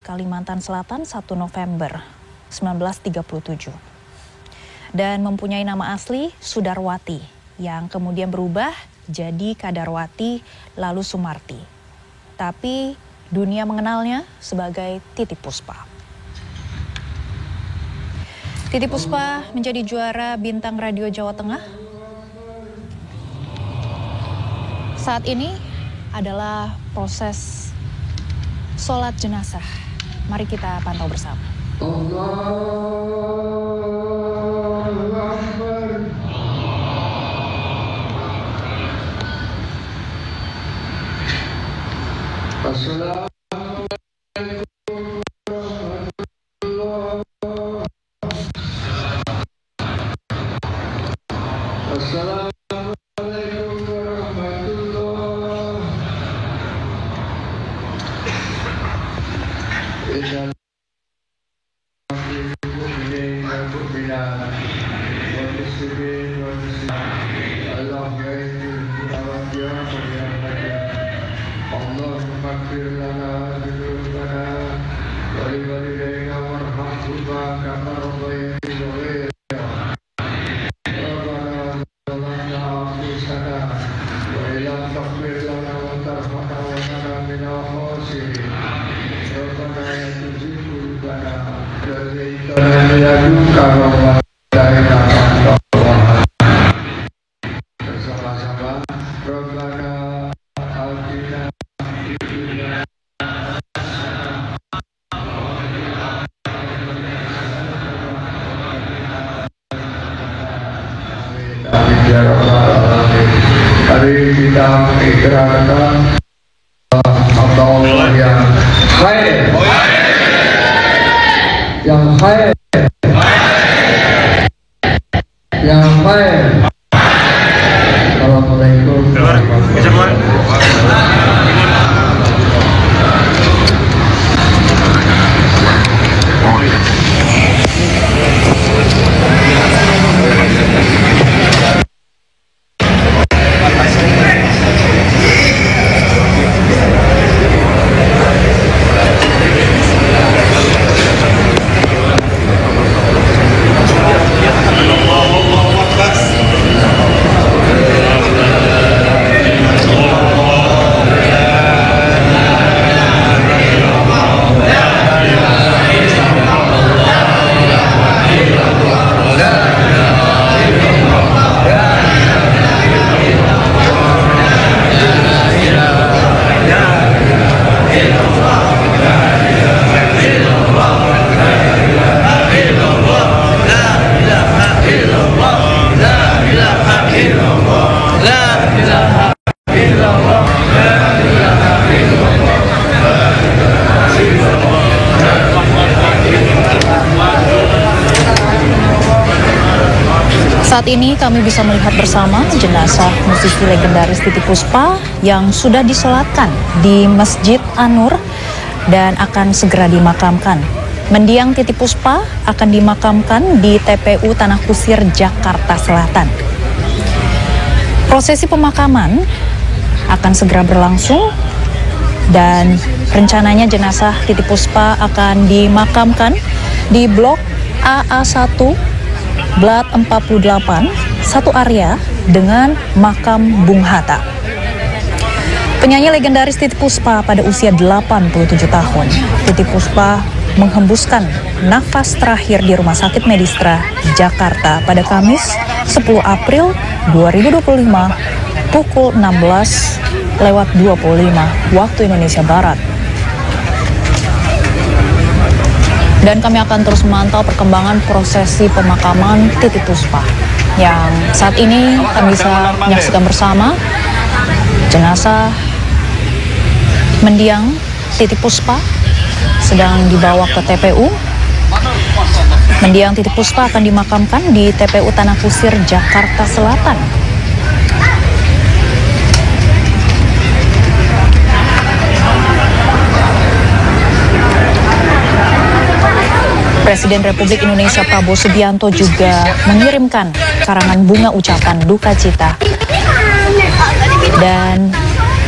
Kalimantan Selatan 1 November 1937. Dan mempunyai nama asli Sudarwati yang kemudian berubah jadi Kadarwati lalu Sumarti. Tapi dunia mengenalnya sebagai Titi Puspa. Titi Puspa menjadi juara Bintang Radio Jawa Tengah. Saat ini adalah proses sholat jenazah. Mari kita pantau bersama. Allahu Akbar. Assalamualaikum warahmatullahi wabarakatuh. Assalamualaikum warahmatullahi wabarakatuh. Hari kita mengikrarkan Allah yang khair, yang khair, yang khair. Assalamualaikum warahmatullahi wabarakatuh. Saat ini kami bisa melihat bersama jenazah musisi legendaris Titi Puspa yang sudah disolatkan di Masjid An-Nur dan akan segera dimakamkan. Mendiang Titi Puspa akan dimakamkan di TPU Tanah Kusir, Jakarta Selatan. Prosesi pemakaman akan segera berlangsung dan rencananya jenazah Titi Puspa akan dimakamkan di Blok AA1 Blat 48, satu area dengan makam Bung Hatta. Penyanyi legendaris Titi Puspa pada usia 87 tahun. Titi Puspa menghembuskan nafas terakhir di Rumah Sakit Medistra, Jakarta pada Kamis 10 April 2025 pukul 16:25 waktu Indonesia Barat. Dan kami akan terus memantau perkembangan prosesi pemakaman Titi Puspa yang saat ini kami bisa menyaksikan bersama jenazah mendiang Titi Puspa sedang dibawa ke TPU. Mendiang Titi Puspa akan dimakamkan di TPU Tanah Kusir, Jakarta Selatan. Presiden Republik Indonesia Prabowo Subianto juga mengirimkan karangan bunga ucapan duka cita. Dan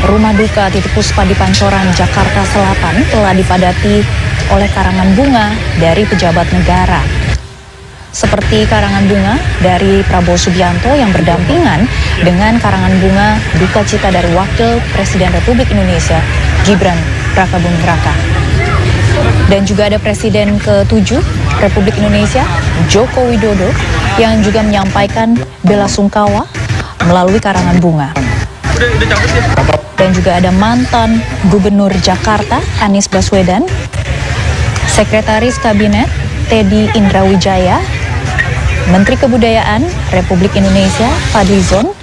rumah duka Titi Puspa di Pancoran, Jakarta Selatan telah dipadati oleh karangan bunga dari pejabat negara. Seperti karangan bunga dari Prabowo Subianto yang berdampingan dengan karangan bunga duka cita dari Wakil Presiden Republik Indonesia, Gibran Rakabuming Raka. Dan juga ada Presiden ke-7 Republik Indonesia, Joko Widodo, yang juga menyampaikan bela sungkawa melalui karangan bunga. Dan juga ada mantan Gubernur Jakarta, Anies Baswedan, Sekretaris Kabinet Teddy Indrawijaya, Menteri Kebudayaan Republik Indonesia Fadlizon,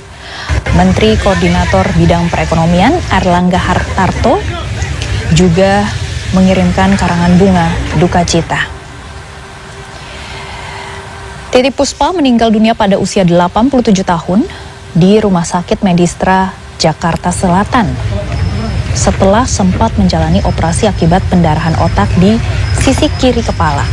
Menteri Koordinator Bidang Perekonomian Erlangga Hartarto juga mengirimkan karangan bunga duka cita. Titiek Puspa meninggal dunia pada usia 87 tahun di Rumah Sakit Medistra Jakarta Selatan setelah sempat menjalani operasi akibat pendarahan otak di sisi kiri kepala.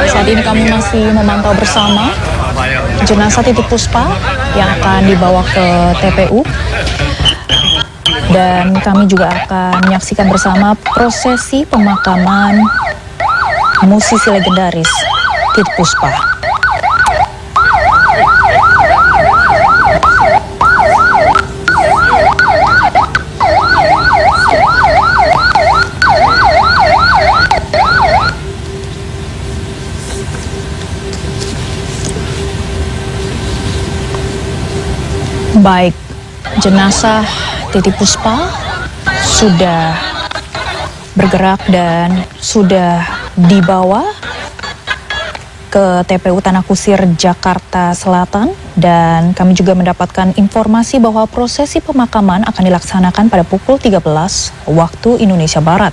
Saat ini kami masih memantau bersama jenazah Titiek Puspa yang akan dibawa ke TPU, dan kami juga akan menyaksikan bersama prosesi pemakaman musisi legendaris Titiek Puspa. Baik, jenazah Titiek Puspa sudah bergerak dan sudah dibawa ke TPU Tanah Kusir, Jakarta Selatan, dan kami juga mendapatkan informasi bahwa prosesi pemakaman akan dilaksanakan pada pukul 13 waktu Indonesia Barat.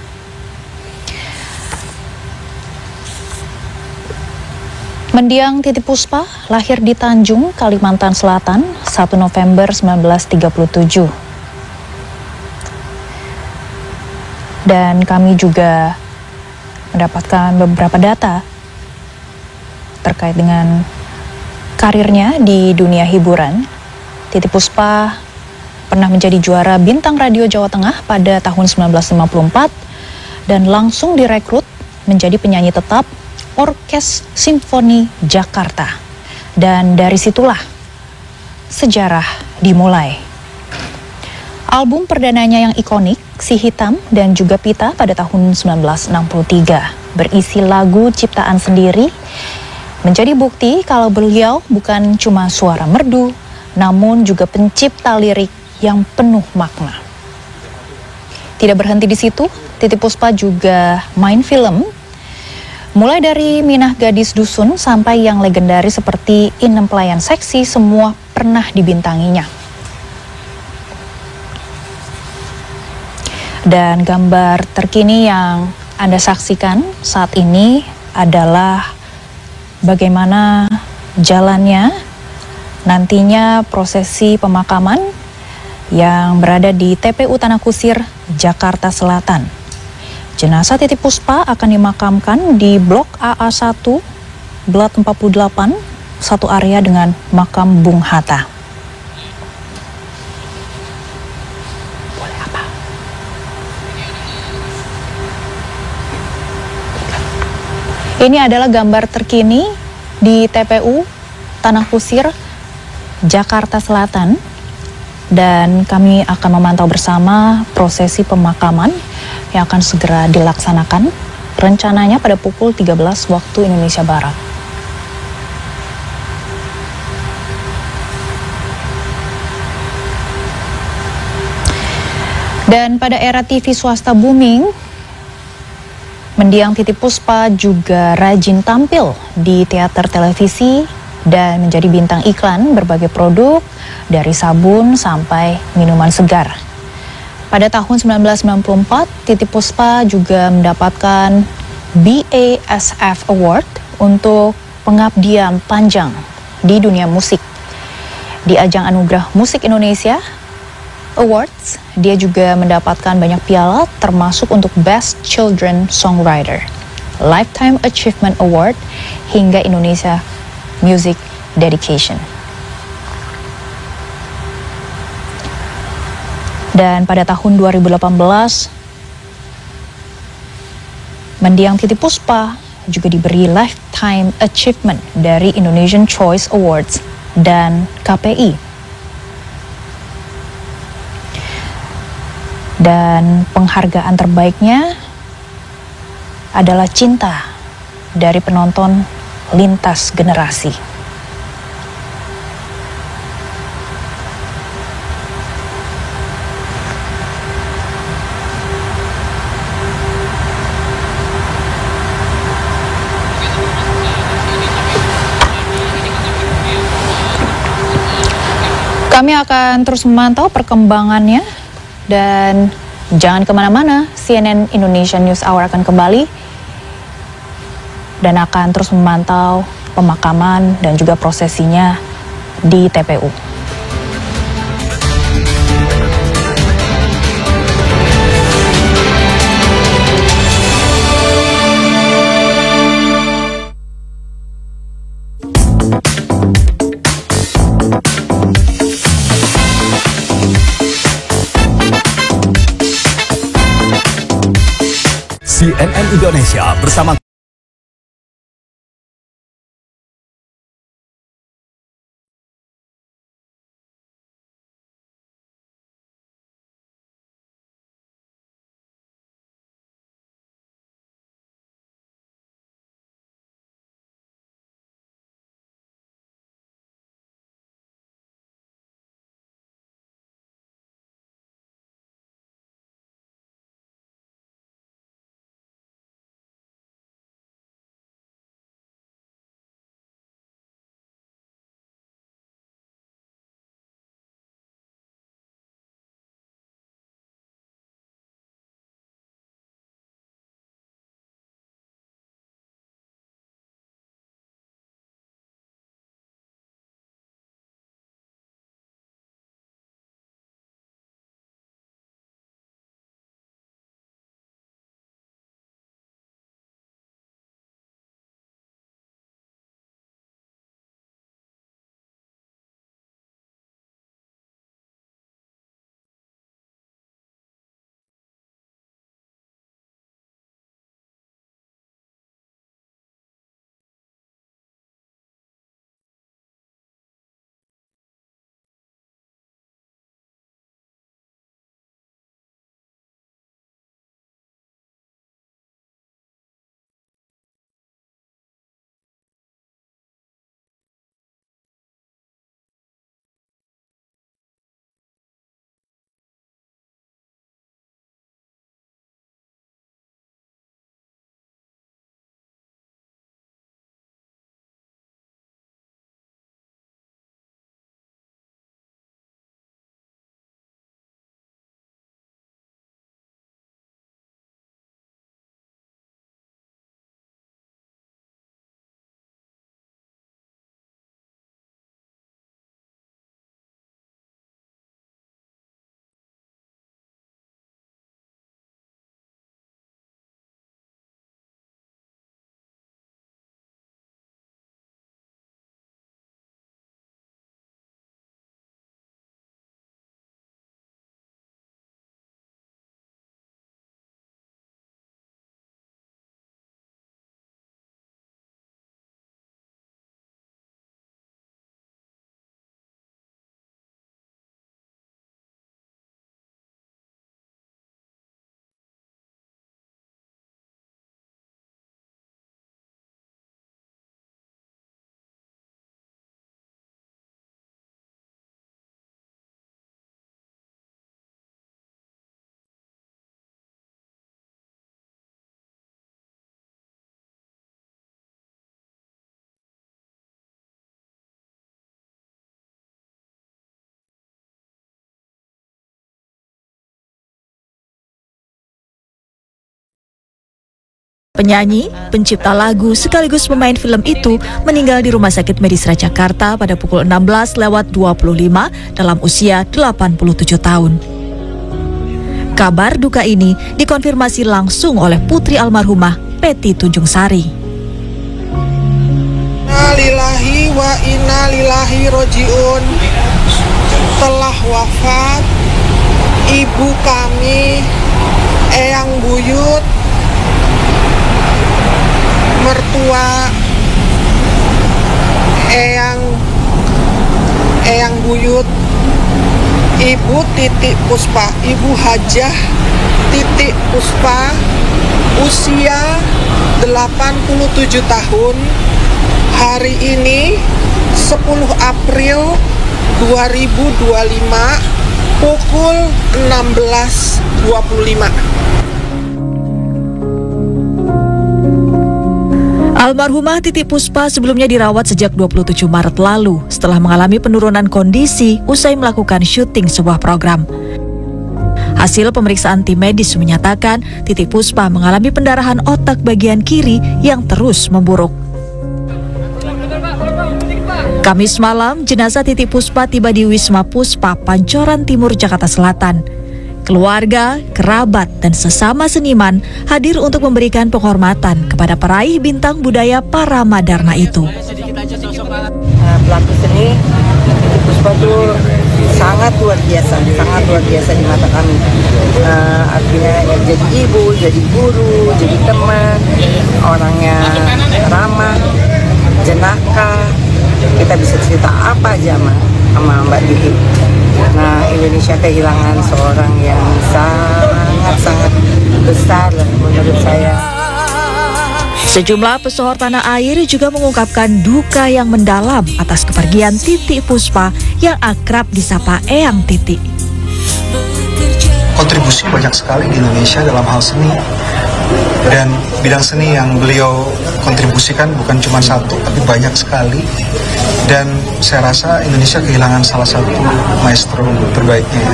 Mendiang Titiek Puspa lahir di Tanjung, Kalimantan Selatan, 1 November 1937. Dan kami juga mendapatkan beberapa data terkait dengan karirnya di dunia hiburan. Titiek Puspa pernah menjadi juara Bintang Radio Jawa Tengah pada tahun 1954 dan langsung direkrut menjadi penyanyi tetap Orkes Simfoni Jakarta. Dan dari situlah sejarah dimulai. Album perdananya yang ikonik, Si Hitam dan juga Pita pada tahun 1963, berisi lagu ciptaan sendiri, menjadi bukti kalau beliau bukan cuma suara merdu, namun juga pencipta lirik yang penuh makna. Tidak berhenti di situ, Titiek Puspa juga main film. Mulai dari Minah Gadis Dusun sampai yang legendaris seperti Inem Pelayan Seksi, semua pernah dibintanginya. Dan gambar terkini yang Anda saksikan saat ini adalah bagaimana jalannya nantinya prosesi pemakaman yang berada di TPU Tanah Kusir, Jakarta Selatan. Jenazah Titiek Puspa akan dimakamkan di Blok AA1, Blat 48, satu area dengan makam Bung Hatta. Ini adalah gambar terkini di TPU Tanah Kusir, Jakarta Selatan, dan kami akan memantau bersama prosesi pemakaman yang akan segera dilaksanakan, rencananya pada pukul 13 waktu Indonesia Barat. Dan pada era TV swasta booming, mendiang Titiek Puspa juga rajin tampil di teater televisi dan menjadi bintang iklan berbagai produk, dari sabun sampai minuman segar. Pada tahun 1994, Titiek Puspa juga mendapatkan BASF Award untuk pengabdian panjang di dunia musik di ajang Anugerah Musik Indonesia Awards, dia juga mendapatkan banyak piala termasuk untuk Best Children Songwriter, Lifetime Achievement Award, hingga Indonesia Music Dedication. Dan pada tahun 2018, mendiang Titipuspa juga diberi Lifetime Achievement dari Indonesian Choice Awards dan KPI. Dan penghargaan terbaiknya adalah cinta dari penonton lintas generasi. Kami akan terus memantau perkembangannya dan jangan kemana-mana, CNN Indonesia News Hour akan kembali dan akan terus memantau pemakaman dan juga prosesinya di TPU. CNN Indonesia bersama Penyanyi, pencipta lagu sekaligus pemain film itu meninggal di Rumah Sakit Medisra Jakarta pada pukul 16:25 dalam usia 87 tahun. Kabar duka ini dikonfirmasi langsung oleh putri almarhumah Peti Tunjung Sari. Innalillahi wa innalillahi rojiun. Telah wafat ibu kami, Eyang Buyut, mertua Eyang Buyut, Ibu Titik Puspa, Ibu Hajah Titik Puspa, usia 87 tahun. Hari ini 10 April 2025 pukul 16.25. Almarhumah Titik Puspa sebelumnya dirawat sejak 27 Maret lalu setelah mengalami penurunan kondisi usai melakukan syuting sebuah program. Hasil pemeriksaan tim medis menyatakan Titik Puspa mengalami pendarahan otak bagian kiri yang terus memburuk. Kamis malam, jenazah Titik Puspa tiba di Wisma Puspa, Pancoran Timur, Jakarta Selatan. Keluarga, kerabat, dan sesama seniman hadir untuk memberikan penghormatan kepada peraih bintang budaya Paramadharma itu. Pelaku seni Titik Puspa itu sangat luar biasa di mata kami. Artinya ya, jadi ibu, jadi guru, jadi teman, orangnya ramah, jenaka. Kita bisa cerita apa aja sama Mbak Titik. Nah, Indonesia kehilangan seorang yang sangat besar menurut saya. Sejumlah pesohor tanah air juga mengungkapkan duka yang mendalam atas kepergian Titik Puspa yang akrab disapa Eyang Titik. Kontribusi banyak sekali di Indonesia dalam hal seni, dan bidang seni yang beliau kontribusikan bukan cuma satu tapi banyak sekali, dan saya rasa Indonesia kehilangan salah satu maestro terbaiknya.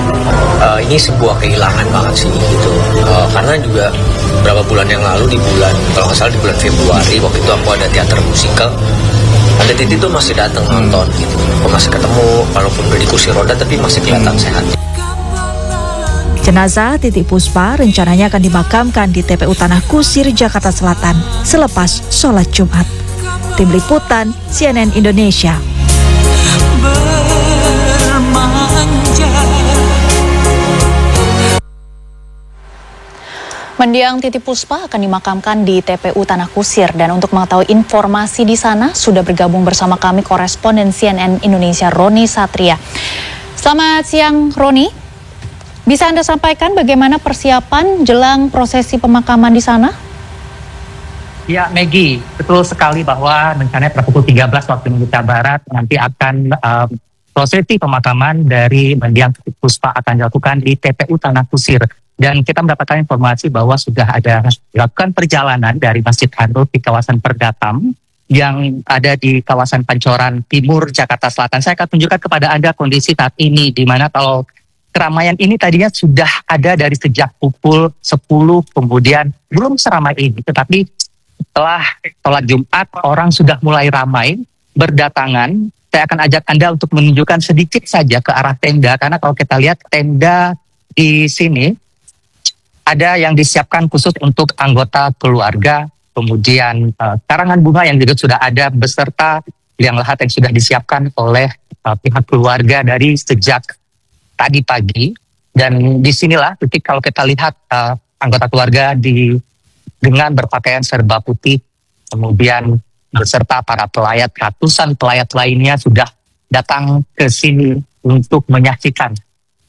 Ini sebuah kehilangan banget sih gitu, karena juga beberapa bulan yang lalu kalau nggak salah di bulan Februari, waktu itu aku ada teater musikal, ada Titik tuh masih datang nonton gitu, aku masih ketemu walaupun udah di kursi roda tapi masih kelihatan sehat. Jenazah Titik Puspa rencananya akan dimakamkan di TPU Tanah Kusir, Jakarta Selatan selepas sholat Jumat. Tim Liputan CNN Indonesia. Mendiang Titik Puspa akan dimakamkan di TPU Tanah Kusir, dan untuk mengetahui informasi di sana sudah bergabung bersama kami koresponden CNN Indonesia Roni Satria. Selamat siang Roni. Bisa Anda sampaikan bagaimana persiapan jelang prosesi pemakaman di sana? Ya, Maggie, betul sekali bahwa rencananya pada pukul 13 waktu Indonesia Barat nanti akan prosesi pemakaman dari mendiang Titik Puspa akan dilakukan di TPU Tanah Kusir. Dan kita mendapatkan informasi bahwa sudah ada dilakukan perjalanan dari Masjid Hanur di kawasan Perdatam yang ada di kawasan Pancoran Timur, Jakarta Selatan. Saya akan tunjukkan kepada Anda kondisi saat ini, di mana kalau keramaian ini tadinya sudah ada dari sejak pukul 10, kemudian belum seramai ini. Tetapi setelah sholat Jumat, orang sudah mulai ramai berdatangan. Saya akan ajak Anda untuk menunjukkan sedikit saja ke arah tenda, karena kalau kita lihat tenda di sini, ada yang disiapkan khusus untuk anggota keluarga, kemudian karangan bunga yang juga sudah ada beserta liang lahat yang sudah disiapkan oleh pihak keluarga dari sejak tadi pagi. Dan disinilah titik kalau kita lihat anggota keluarga dengan berpakaian serba putih, kemudian beserta para pelayat, ratusan pelayat lainnya sudah datang ke sini untuk menyaksikan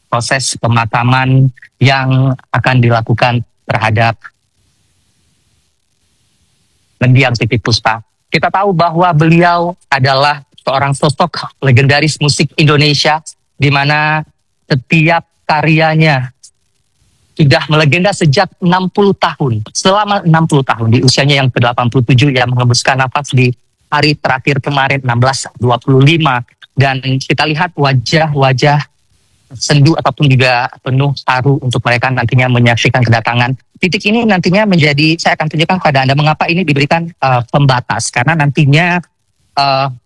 proses pemakaman yang akan dilakukan terhadap mendiang Titik Puspa. Kita tahu bahwa beliau adalah seorang sosok legendaris musik Indonesia, di mana setiap karyanya sudah melegenda sejak 60 tahun. Selama 60 tahun di usianya yang ke-87 yang mengembuskan nafas di hari terakhir kemarin 16.25. Dan kita lihat wajah-wajah sendu ataupun juga penuh haru untuk mereka nantinya menyaksikan kedatangan titik ini nantinya saya akan tunjukkan kepada Anda mengapa ini diberikan pembatas, karena nantinya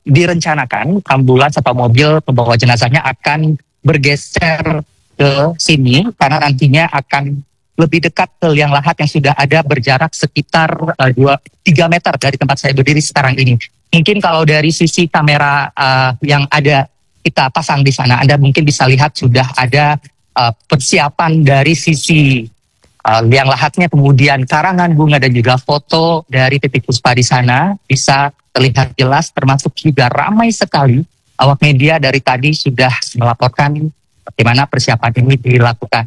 direncanakan ambulans atau mobil pembawa jenazahnya akan bergeser ke sini, karena nantinya akan lebih dekat ke liang lahat yang sudah ada berjarak sekitar 3 meter dari tempat saya berdiri sekarang ini. Mungkin kalau dari sisi kamera yang ada kita pasang di sana, Anda mungkin bisa lihat sudah ada persiapan dari sisi liang lahatnya, kemudian karangan bunga dan juga foto dari titik puspa di sana bisa terlihat jelas, termasuk juga ramai sekali awak media dari tadi sudah melaporkan bagaimana persiapan ini dilakukan.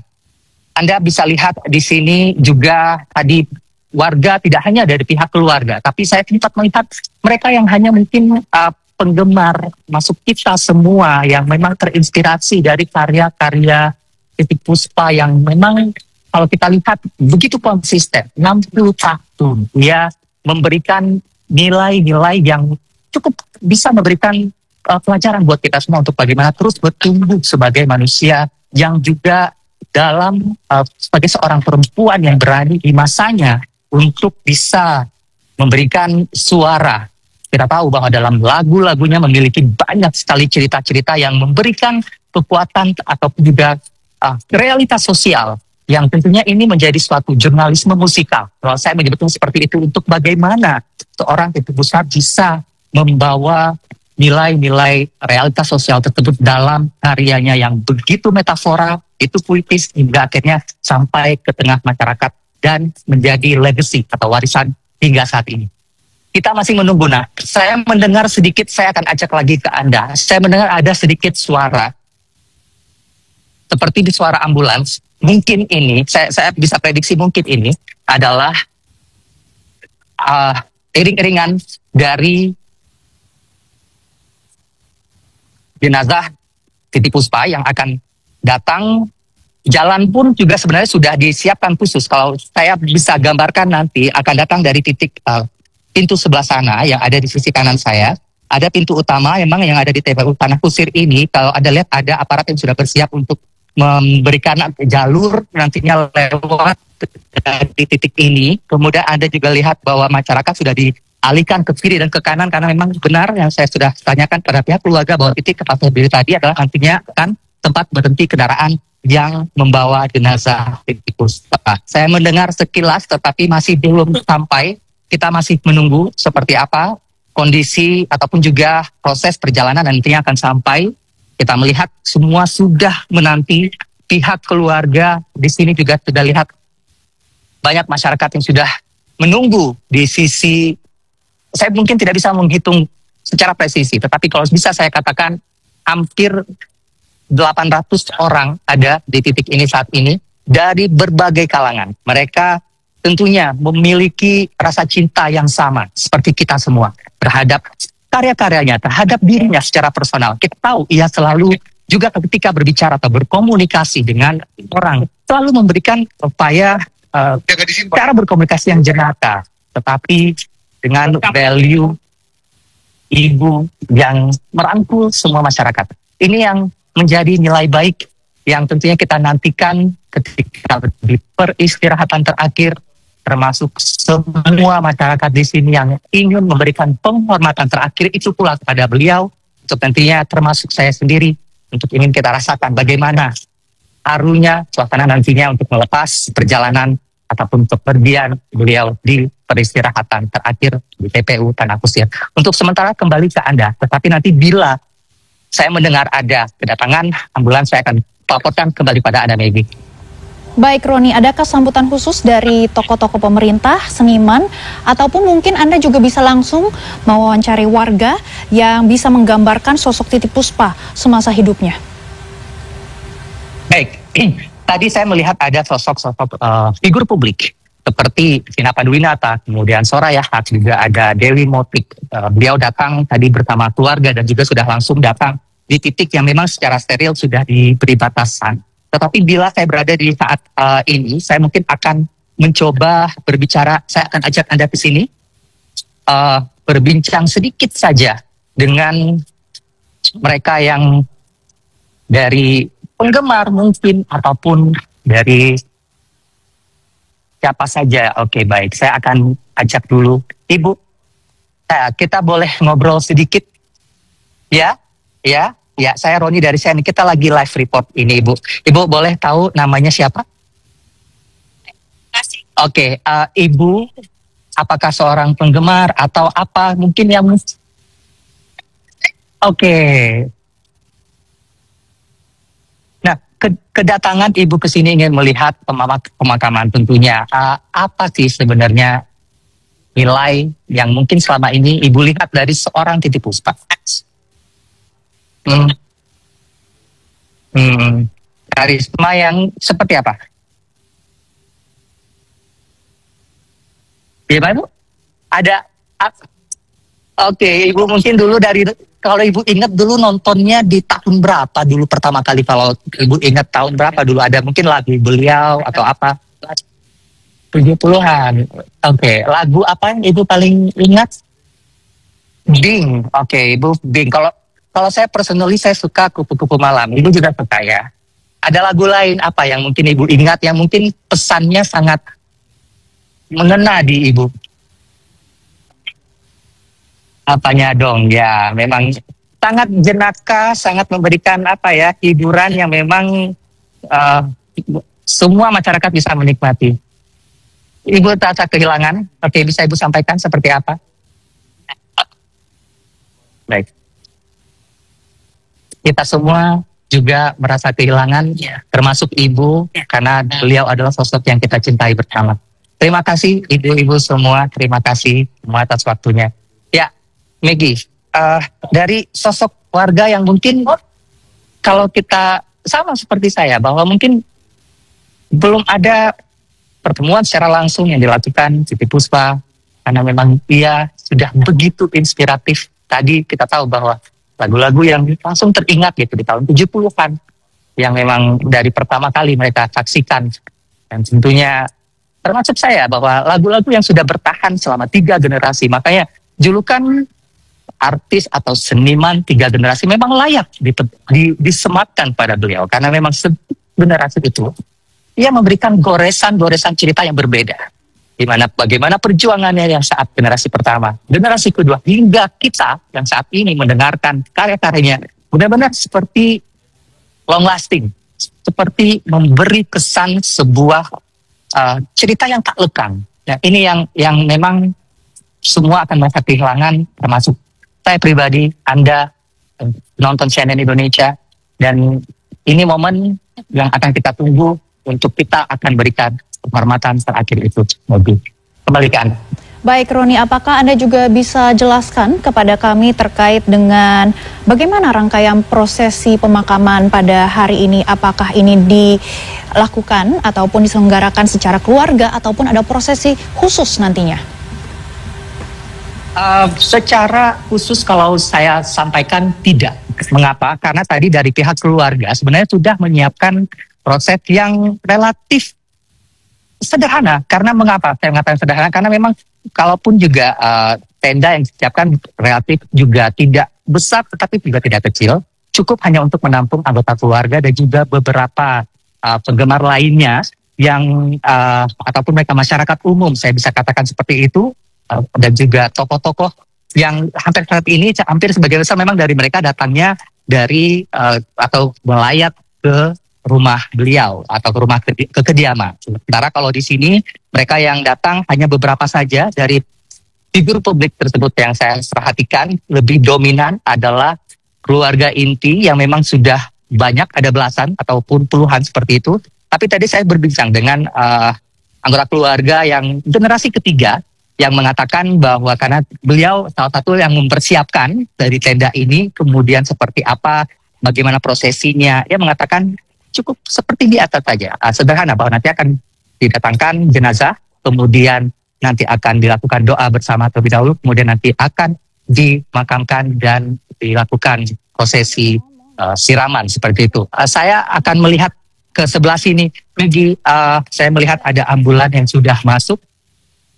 Anda bisa lihat di sini juga tadi warga tidak hanya dari pihak keluarga, tapi saya sempat melihat mereka yang hanya mungkin penggemar, masuk kita semua yang memang terinspirasi dari karya-karya Titik Puspa yang memang kalau kita lihat begitu konsisten, 60 tahun, dia memberikan nilai-nilai yang cukup bisa memberikan pelajaran buat kita semua untuk bagaimana terus bertumbuh sebagai manusia yang juga dalam sebagai seorang perempuan yang berani di masanya untuk bisa memberikan suara. Kita tahu bahwa dalam lagu-lagunya memiliki banyak sekali cerita-cerita yang memberikan kekuatan ataupun juga realitas sosial yang tentunya ini menjadi suatu jurnalisme musikal. Kalau saya menyebutnya seperti itu, untuk bagaimana seorang Titik Puspa bisa membawa nilai-nilai realitas sosial tersebut dalam karyanya yang begitu metafora, itu puitis, hingga akhirnya sampai ke tengah masyarakat dan menjadi legacy atau warisan hingga saat ini. Kita masih menunggu. Nah, saya mendengar sedikit, saya akan ajak lagi ke Anda. Saya mendengar ada sedikit suara seperti di suara ambulans. Mungkin ini, saya bisa prediksi mungkin ini adalah iring-iringan dari jenazah Titik Puspa yang akan datang. Jalan pun juga sebenarnya sudah disiapkan khusus. Kalau saya bisa gambarkan nanti akan datang dari titik pintu sebelah sana yang ada di sisi kanan saya. Ada pintu utama memang yang ada di TPU Tanah Kusir ini. Kalau Anda lihat ada aparat yang sudah bersiap untuk memberikan jalur nantinya lewat di titik ini. Kemudian Anda juga lihat bahwa masyarakat sudah dialihkan ke kiri dan ke kanan, karena memang benar yang saya sudah tanyakan pada pihak keluarga bahwa titik tempat saya berdiri tadi adalah nantinya akan tempat berhenti kendaraan yang membawa jenazah Titik Puspa. Saya mendengar sekilas tetapi masih belum sampai. Kita masih menunggu seperti apa kondisi ataupun juga proses perjalanan nantinya akan sampai. Kita melihat semua sudah menanti, pihak keluarga di sini juga sudah lihat banyak masyarakat yang sudah menunggu di sisi, saya mungkin tidak bisa menghitung secara presisi, tetapi kalau bisa saya katakan hampir 800 orang ada di titik ini saat ini dari berbagai kalangan. Mereka tentunya memiliki rasa cinta yang sama seperti kita semua terhadap karya-karyanya, terhadap dirinya secara personal. Kita tahu ia selalu juga ketika berbicara atau berkomunikasi dengan orang selalu memberikan upaya cara berkomunikasi yang jenaka, tetapi dengan value ibu yang merangkul semua masyarakat. Ini yang menjadi nilai baik yang tentunya kita nantikan ketika di peristirahatan terakhir, termasuk semua masyarakat di sini yang ingin memberikan penghormatan terakhir itu pula kepada beliau, untuk nantinya termasuk saya sendiri, untuk ingin kita rasakan bagaimana harunya suasana nantinya untuk melepas perjalanan ataupun kepergian beliau di peristirahatan terakhir di TPU Tanah Kusir. Untuk sementara kembali ke Anda, tetapi nanti bila saya mendengar ada kedatangan ambulans, saya akan laporkan kembali pada Anda, Maggie. Baik Roni, adakah sambutan khusus dari tokoh-tokoh pemerintah, seniman, ataupun mungkin Anda juga bisa langsung mewawancari warga yang bisa menggambarkan sosok Titik Puspa semasa hidupnya? Baik, tadi saya melihat ada sosok-sosok figur publik seperti Vina Panduwinata, kemudian Soraya Hat, juga ada Dewi Motik. Beliau datang tadi bersama keluarga dan juga sudah langsung datang di titik yang memang secara steril sudah diberi batasan. Tetapi bila saya berada di saat ini, saya mungkin akan mencoba berbicara, saya akan ajak Anda ke sini, berbincang sedikit saja dengan mereka yang dari penggemar mungkin, ataupun dari siapa saja. Oke, baik. Saya akan ajak dulu Ibu. Kita boleh ngobrol sedikit? Ya. Saya Roni dari CNI. Kita lagi live report ini, Ibu. Ibu boleh tahu namanya siapa? Oke, Ibu, apakah seorang penggemar atau apa? Mungkin yang... Oke. Nah, kedatangan Ibu ke sini ingin melihat pemakaman tentunya. Apa sih sebenarnya nilai yang mungkin selama ini Ibu lihat dari seorang Titiek Puspa? Karisma yang seperti apa? Ya, Pak, Ibu? Ada? Oke, Ibu mungkin dulu dari, kalau Ibu ingat dulu nontonnya di tahun berapa dulu pertama kali, kalau Ibu ingat tahun berapa dulu, ada mungkin lagu beliau atau apa? 70-an. Oke, lagu apa yang Ibu paling ingat? Bing. Oke, Ibu Bing. Kalau saya personally saya suka Kupu-Kupu Malam. Ibu juga suka ya. Ada lagu lain apa yang mungkin Ibu ingat yang mungkin pesannya sangat mengena di Ibu? Apanya dong? Ya, memang sangat jenaka, sangat memberikan apa ya, hiburan yang memang semua masyarakat bisa menikmati. Ibu tak kehilangan. Oke, bisa Ibu sampaikan seperti apa? Baik. Kita semua juga merasa kehilangan, termasuk Ibu, karena beliau adalah sosok yang kita cintai bersama. Terima kasih ibu-ibu semua, terima kasih semua atas waktunya. Ya, Maggie, dari sosok warga yang mungkin kalau kita sama seperti saya, bahwa mungkin belum ada pertemuan secara langsung yang dilakukan Titiek Puspa, karena memang dia sudah begitu inspiratif. Tadi kita tahu bahwa lagu-lagu yang langsung teringat gitu di tahun 70-an, yang memang dari pertama kali mereka saksikan. Dan tentunya termasuk saya, bahwa lagu-lagu yang sudah bertahan selama 3 generasi, makanya julukan artis atau seniman 3 generasi memang layak disematkan pada beliau, karena memang generasi itu ia memberikan goresan-goresan cerita yang berbeda, di mana bagaimana perjuangannya yang saat generasi pertama, generasi kedua, hingga kita yang saat ini mendengarkan karya-karyanya benar-benar seperti long lasting, seperti memberi kesan sebuah cerita yang tak lekang. Nah, ini yang memang semua akan merasa kehilangan, termasuk saya pribadi, Anda nonton CNN Indonesia, dan ini momen yang akan kita tunggu untuk kita akan berikan penghormatan terakhir itu. Kembali ke Anda. Baik, Roni, apakah Anda juga bisa jelaskan kepada kami terkait dengan bagaimana rangkaian prosesi pemakaman pada hari ini? Apakah ini dilakukan ataupun diselenggarakan secara keluarga ataupun ada prosesi khusus nantinya? Secara khusus kalau saya sampaikan tidak. Mengapa? Karena tadi dari pihak keluarga sebenarnya sudah menyiapkan proses yang relatif sederhana. Karena mengapa saya mengatakan sederhana? Karena memang kalaupun juga tenda yang disiapkan relatif juga tidak besar, tetapi juga tidak kecil, cukup hanya untuk menampung anggota keluarga dan juga beberapa penggemar lainnya yang ataupun mereka masyarakat umum, saya bisa katakan seperti itu, dan juga tokoh-tokoke yang hampir saat ini hampir sebagian besar memang dari mereka datangnya dari atau melayat ke rumah beliau atau ke rumah ke kediaman. Sementara kalau di sini mereka yang datang hanya beberapa saja dari figur publik tersebut. Yang saya perhatikan lebih dominan adalah keluarga inti yang memang sudah banyak, ada belasan ataupun puluhan seperti itu. Tapi tadi saya berbincang dengan anggota keluarga yang generasi ketiga yang mengatakan bahwa karena beliau salah satu yang mempersiapkan dari tenda ini, kemudian seperti apa, bagaimana prosesinya, dia mengatakan cukup seperti di atas saja, sederhana, bahwa nanti akan didatangkan jenazah, kemudian nanti akan dilakukan doa bersama terlebih dahulu, kemudian nanti akan dimakamkan dan dilakukan prosesi siraman seperti itu. Saya akan melihat ke sebelah sini, Maggie, saya melihat ada ambulan yang sudah masuk,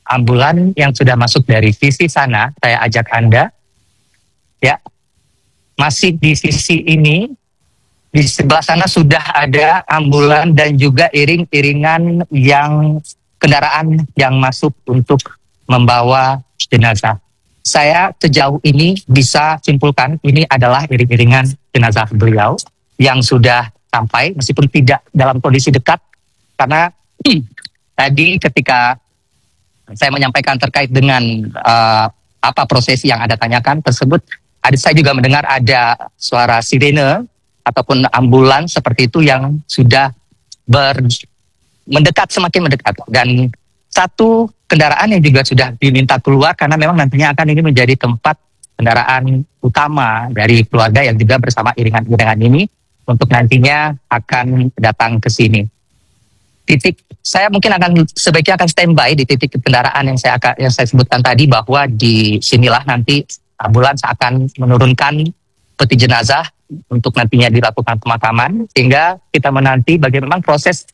ambulan yang sudah masuk dari sisi sana. Saya ajak Anda, ya, masih di sisi ini. Di sebelah sana sudah ada ambulan dan juga iring-iringan yang kendaraan yang masuk untuk membawa jenazah. Saya sejauh ini bisa simpulkan ini adalah iring-iringan jenazah beliau yang sudah sampai meskipun tidak dalam kondisi dekat karena tadi ketika saya menyampaikan terkait dengan apa prosesi yang Anda tanyakan tersebut, saya juga mendengar ada suara sirene ataupun ambulans seperti itu yang sudah mendekat, semakin mendekat. Dan satu kendaraan yang juga sudah diminta keluar karena memang nantinya akan ini menjadi tempat kendaraan utama dari keluarga yang juga bersama iringan-iringan ini untuk nantinya akan datang ke sini. Saya mungkin sebaiknya akan standby di titik kendaraan yang saya sebutkan tadi, bahwa di sinilah nanti ambulans akan menurunkan peti jenazah untuk nantinya dilakukan pemakaman, sehingga kita menanti bagaimana proses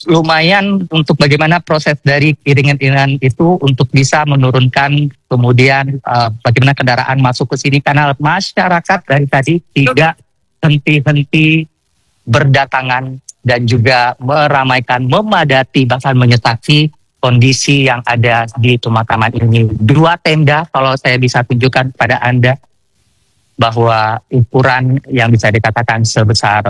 lumayan untuk bagaimana proses dari iringan-iringan itu untuk bisa menurunkan kemudian bagaimana kendaraan masuk ke sini, karena masyarakat dari tadi tidak henti-henti berdatangan dan juga meramaikan, memadati, bahkan menyetaki kondisi yang ada di pemakaman ini. 2 tenda, kalau saya bisa tunjukkan kepada Anda, bahwa ukuran yang bisa dikatakan sebesar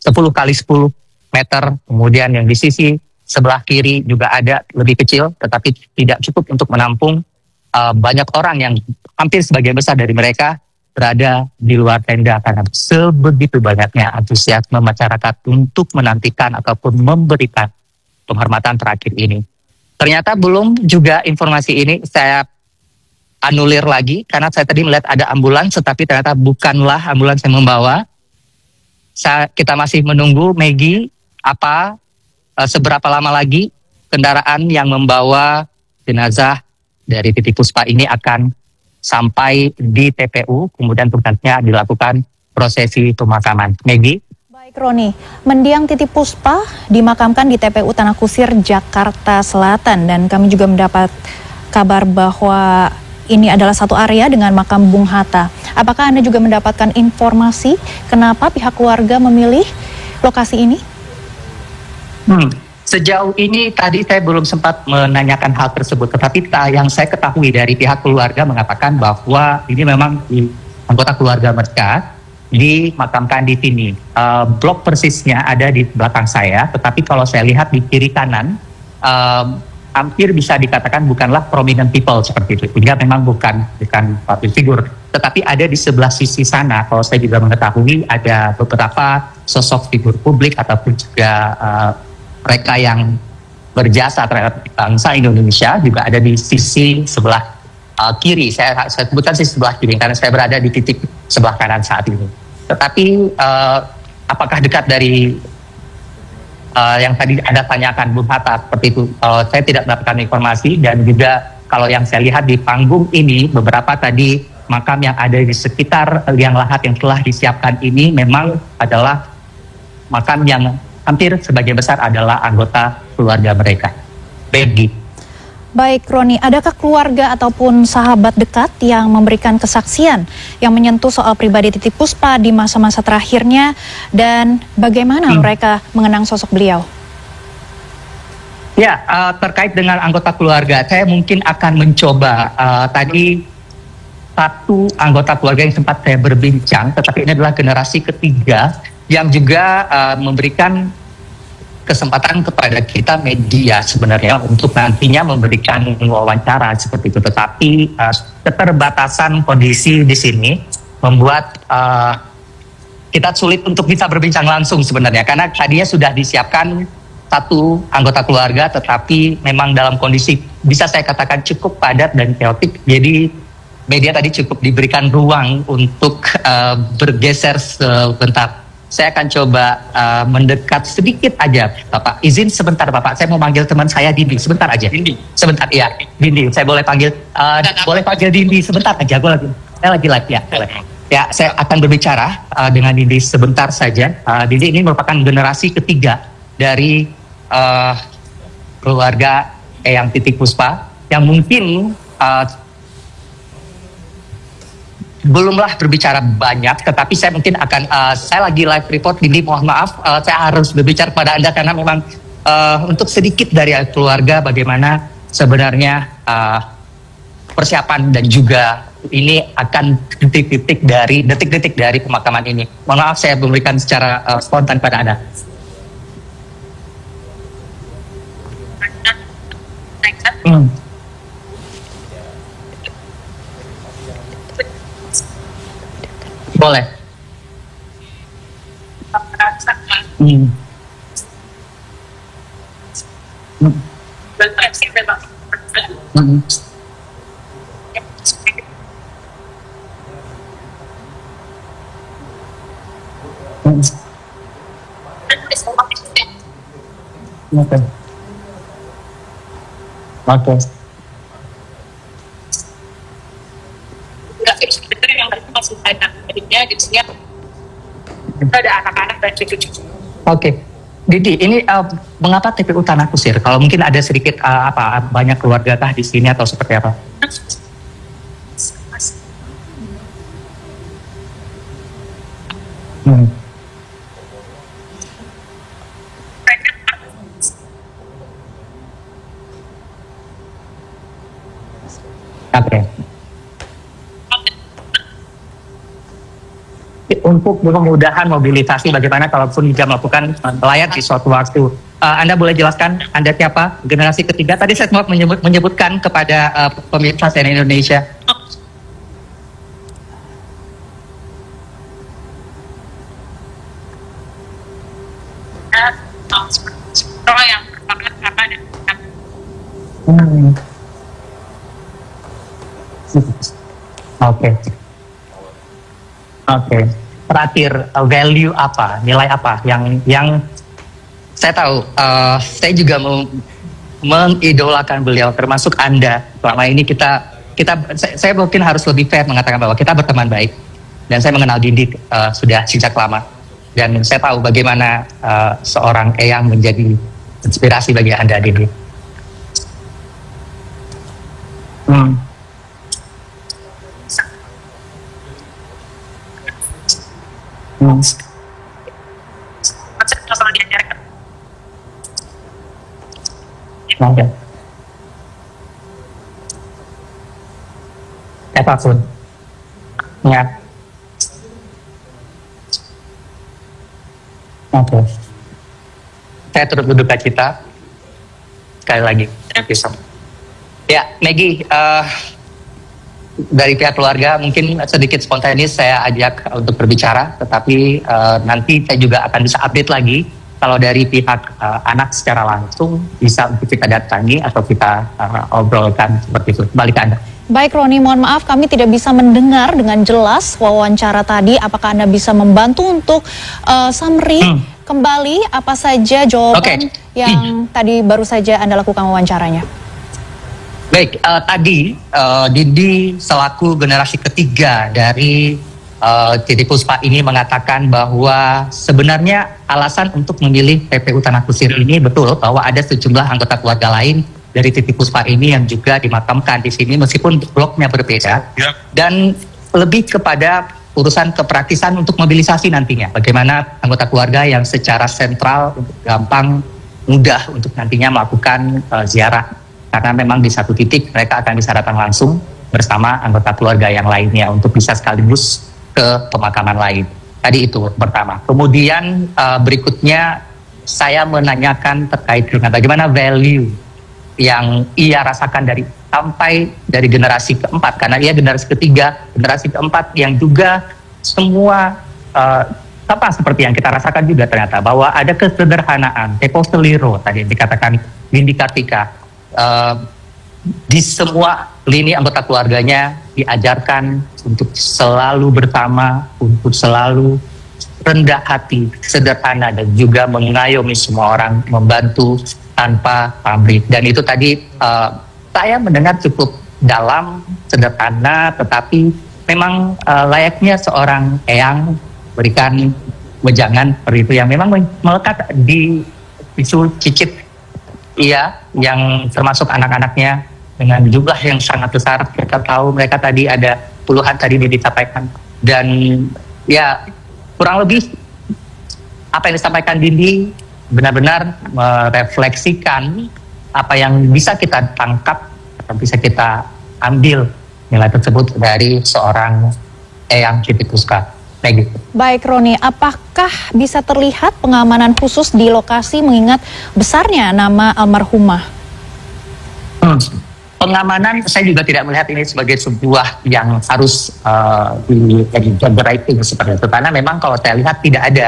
10 kali 10 meter, kemudian yang di sisi sebelah kiri juga ada lebih kecil, tetapi tidak cukup untuk menampung banyak orang yang hampir sebagian besar dari mereka berada di luar tenda karena sebegitu banyaknya antusiasme masyarakat untuk menantikan ataupun memberikan penghormatan terakhir ini. Ternyata belum juga informasi ini saya anulir lagi karena saya tadi melihat ada ambulans, tetapi ternyata bukanlah ambulans yang membawa. Kita masih menunggu, Maggie, seberapa lama lagi kendaraan yang membawa jenazah dari Titi Puspa ini akan sampai di TPU, kemudian nantinya dilakukan prosesi pemakaman. Maggie? Baik Roni, mendiang Titi Puspa dimakamkan di TPU Tanah Kusir, Jakarta Selatan, dan kami juga mendapat kabar bahwa ini adalah satu area dengan makam Bung Hatta. Apakah Anda juga mendapatkan informasi kenapa pihak keluarga memilih lokasi ini? Sejauh ini tadi saya belum sempat menanyakan hal tersebut, tetapi yang saya ketahui dari pihak keluarga mengatakan bahwa ini memang anggota keluarga mereka dimakamkan di sini. Blok persisnya ada di belakang saya, tetapi kalau saya lihat di kiri kanan, hampir bisa dikatakan bukanlah prominent people seperti itu, sehingga memang bukan public figure, tetapi ada di sebelah sisi sana. Kalau saya juga mengetahui ada beberapa sosok figur publik ataupun juga mereka yang berjasa terhadap bangsa Indonesia juga ada di sisi sebelah kiri. Saya sebutkan sisi sebelah kiri karena saya berada di titik sebelah kanan saat ini. Tetapi apakah dekat dari yang tadi Anda tanyakan Bung Hatta seperti itu, saya tidak mendapatkan informasi. Dan juga kalau yang saya lihat di panggung ini, beberapa tadi makam yang ada di sekitar liang lahat yang telah disiapkan ini memang adalah makam yang hampir sebagian besar adalah anggota keluarga mereka. Peggy. Baik Roni, adakah keluarga ataupun sahabat dekat yang memberikan kesaksian yang menyentuh soal pribadi Titi Puspa di masa-masa terakhirnya, dan bagaimana mereka mengenang sosok beliau? Ya, terkait dengan anggota keluarga, saya mungkin akan mencoba tadi satu anggota keluarga yang sempat saya berbincang, tetapi ini adalah generasi ketiga yang juga memberikan kesempatan kepada kita media sebenarnya untuk nantinya memberikan wawancara seperti itu. Tetapi keterbatasan kondisi di sini membuat kita sulit untuk bisa berbincang langsung sebenarnya, karena tadinya sudah disiapkan satu anggota keluarga, tetapi memang dalam kondisi bisa saya katakan cukup padat dan chaotic. Jadi media tadi cukup diberikan ruang untuk bergeser sebentar. Saya akan coba mendekat sedikit aja, Bapak. Izin sebentar, Bapak. Saya mau panggil teman saya, Dindi. Sebentar aja. Dindi. Sebentar, iya. Dindi, saya boleh panggil, boleh panggil Dindi sebentar aja. Saya lagi, ya. Boleh. Ya, saya akan berbicara dengan Dindi sebentar saja. Dindi ini merupakan generasi ketiga dari keluarga Eyang Titi Puspa yang mungkin belumlah berbicara banyak, tetapi saya mungkin akan saya lagi live report. Dindi, mohon maaf, saya harus berbicara kepada Anda karena memang untuk sedikit dari keluarga bagaimana sebenarnya persiapan dan juga ini akan detik-detik dari pemakaman ini. Mohon maaf saya memberikan secara spontan pada Anda. Boleh. Oke. Ada anak-anak dan cucu-cucu. Oke. Didi, ini mengapa TPU Tanah Kusir? Kalau mungkin ada sedikit banyak keluarga kah di sini atau seperti apa? Oke. Untuk memudahkan mobilisasi, bagaimana kalaupun juga melakukan layar di suatu waktu. Anda boleh jelaskan Anda siapa? Generasi ketiga. Tadi saya sempat menyebutkan kepada pemirsa CNN Indonesia. Yang merupakan apa dan Oke. Terakhir, value apa, nilai apa yang saya tahu, saya juga mengidolakan beliau, termasuk Anda. Selama ini saya mungkin harus lebih fair mengatakan bahwa kita berteman baik, dan saya mengenal Didi sudah sejak lama, dan saya tahu bagaimana seorang Eyang menjadi inspirasi bagi Anda, Didi. masalah diajarkan. Oke. Apapun. Ya. Oke. Saya turut berduka cita. Sekali lagi. Ya, Maggie, dari pihak keluarga mungkin sedikit spontanis saya ajak untuk berbicara, tetapi nanti saya juga akan bisa update lagi kalau dari pihak anak secara langsung bisa untuk kita datangi atau kita obrolkan seperti itu. Balik ke Anda. Baik Roni, mohon maaf kami tidak bisa mendengar dengan jelas wawancara tadi. Apakah Anda bisa membantu untuk summary kembali apa saja jawaban yang tadi baru saja Anda lakukan wawancaranya? Baik, tadi Didi selaku generasi ketiga dari Titi Puspa ini mengatakan bahwa sebenarnya alasan untuk memilih TPU Tanah Kusir ini betul bahwa ada sejumlah anggota keluarga lain dari Titi Puspa ini yang juga dimakamkan di sini meskipun bloknya berbeda, dan lebih kepada urusan kepraktisan untuk mobilisasi nantinya. Bagaimana anggota keluarga yang secara sentral gampang mudah untuk nantinya melakukan ziarah. Karena memang di satu titik mereka akan bisa datang langsung bersama anggota keluarga yang lainnya untuk bisa sekaligus ke pemakaman lain. Tadi itu pertama. Kemudian berikutnya saya menanyakan terkait dengan bagaimana value yang ia rasakan sampai dari generasi keempat. Karena ia generasi ketiga, generasi keempat yang juga semua sama seperti yang kita rasakan juga ternyata. Bahwa ada kesederhanaan, Tepo Seliro tadi yang dikatakan Windy Kartika. Di semua lini anggota keluarganya diajarkan untuk selalu bersama, untuk selalu rendah hati, sederhana, dan juga mengayomi semua orang, membantu tanpa pamrih. Dan itu tadi saya mendengar cukup dalam, sederhana, tetapi memang layaknya seorang eyang berikan wejangan seperti itu yang memang melekat di bisu cicit. Iya, yang termasuk anak-anaknya dengan jumlah yang sangat besar. Kita tahu mereka tadi ada puluhan tadi disampaikan. Dan ya kurang lebih apa yang disampaikan Didi benar-benar merefleksikan apa yang bisa kita tangkap, atau bisa kita ambil nilai tersebut dari seorang Eyang Titipuspa. Gitu. Baik Roni, apakah bisa terlihat pengamanan khusus di lokasi mengingat besarnya nama almarhumah? Pengamanan saya juga tidak melihat ini sebagai sebuah yang harus dijaga rating seperti itu, karena memang kalau saya lihat tidak ada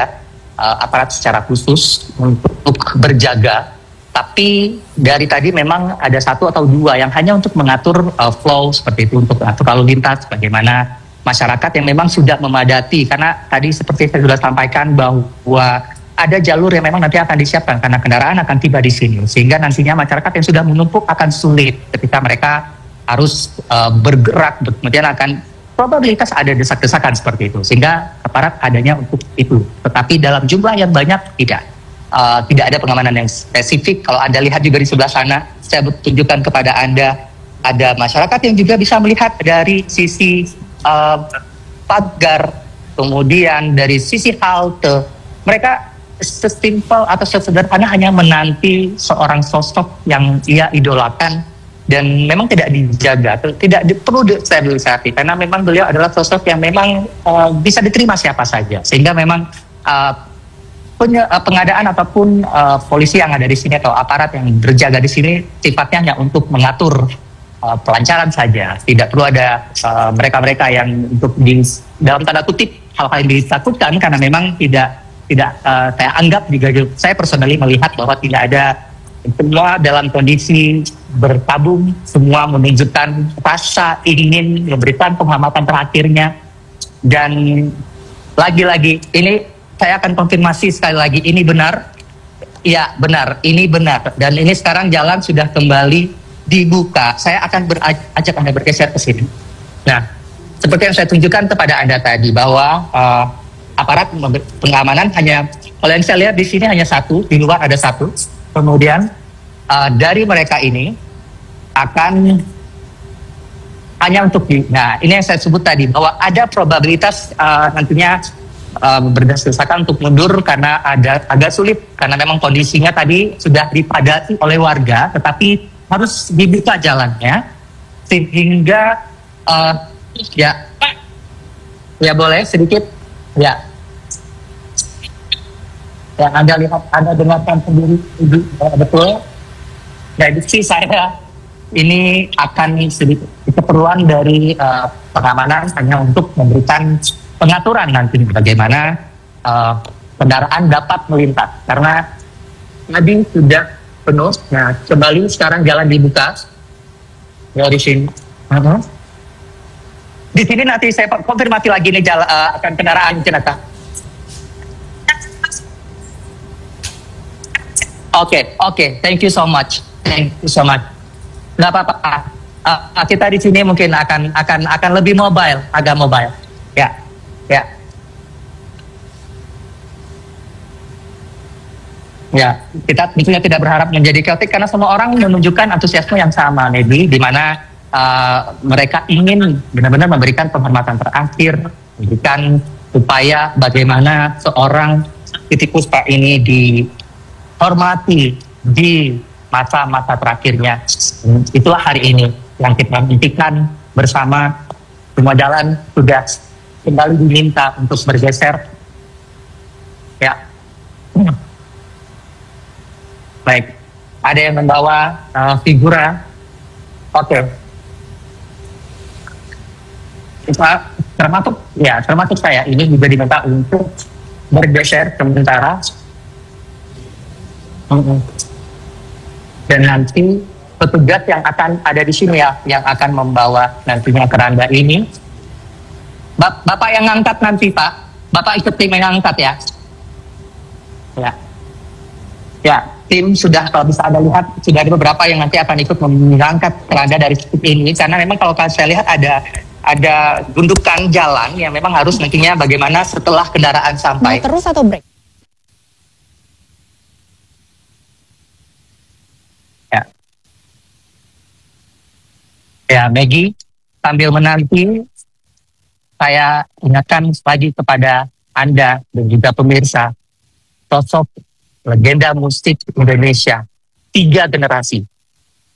aparat secara khusus untuk berjaga, tapi dari tadi memang ada 1 atau 2 yang hanya untuk mengatur flow seperti itu, untuk mengatur lalu lintas, bagaimana masyarakat yang memang sudah memadati, karena tadi seperti saya sudah sampaikan bahwa ada jalur yang memang nanti akan disiapkan karena kendaraan akan tiba di sini, sehingga nantinya masyarakat yang sudah menumpuk akan sulit ketika mereka harus bergerak, kemudian akan probabilitas ada desak-desakan seperti itu, sehingga aparat adanya untuk itu, tetapi dalam jumlah yang banyak tidak ada pengamanan yang spesifik. Kalau Anda lihat juga di sebelah sana, saya tunjukkan kepada Anda, ada masyarakat yang juga bisa melihat dari sisi pagar, kemudian dari sisi halte, mereka sesimpel atau sesederhana hanya menanti seorang sosok yang ia idolakan dan memang tidak dijaga, tidak perlu stabilisasi, karena memang beliau adalah sosok yang memang bisa diterima siapa saja, sehingga memang pengadaan ataupun polisi yang ada di sini atau aparat yang berjaga di sini sifatnya hanya untuk mengatur pelancaran saja, tidak perlu ada mereka-mereka yang untuk dalam tanda kutip hal-hal yang ditakutkan, karena memang tidak saya anggap juga, saya personally melihat bahwa tidak ada, semua dalam kondisi bertabung, semua menunjukkan rasa ingin memberikan pengamatan terakhirnya. Dan lagi-lagi ini saya akan konfirmasi sekali lagi, ini benar, ya benar, ini benar, dan ini sekarang jalan sudah kembali dibuka. Saya akan ajak Anda bergeser ke sini. Nah, seperti yang saya tunjukkan kepada Anda tadi, bahwa aparat pengamanan hanya, kalau yang saya lihat di sini hanya 1, di luar ada 1. Kemudian dari mereka ini akan hanya untuk nah ini yang saya sebut tadi, bahwa ada probabilitas nantinya berdasarkan untuk mundur karena agak sulit, karena memang kondisinya tadi sudah dipadati oleh warga, tetapi harus dibuka jalannya sehingga ya boleh sedikit ya yang Anda lihat, Anda dengarkan sendiri betul. Prediksi saya ini akan sedikit keperluan dari pengamanan hanya untuk memberikan pengaturan nanti bagaimana kendaraan dapat melintas, karena tadi sudah penuh. Nah, kembali sekarang jalan dibuka dari sini. Di sini nanti saya konfirmasi lagi nih akan kendaraan jenazah. Oke, thank you so much. Nggak apa-apa. Kita di sini mungkin akan lebih mobile, agak mobile. Ya. Ya, kita tentunya tidak berharap menjadi chaotic, karena semua orang menunjukkan antusiasme yang sama, Nedi, di mana mereka ingin benar-benar memberikan penghormatan terakhir, memberikan upaya bagaimana seorang Titipuspa ini dihormati di masa-masa terakhirnya. Itulah hari ini yang kita impikan bersama. Semua jalan sudah kembali diminta untuk bergeser. Ya. Baik, ada yang membawa figura. Oke. Termasuk saya ini juga diminta untuk bergeser sementara. Dan nanti petugas yang akan ada di sini ya, yang akan membawa nantinya keranda ini. Bapak yang ngangkat nanti, Pak. Bapak ikut tim yang ngangkat ya. Ya, tim sudah, kalau bisa Anda lihat, sudah ada beberapa yang nanti akan ikut mengangkat keranda dari titik ini, karena memang kalau saya lihat ada gundukan jalan yang memang harus nantinya bagaimana setelah kendaraan sampai. Mau terus atau break? Ya, Maggie, sambil menanti, saya ingatkan lagi kepada Anda dan juga pemirsa, sosok legenda musik Indonesia 3 generasi,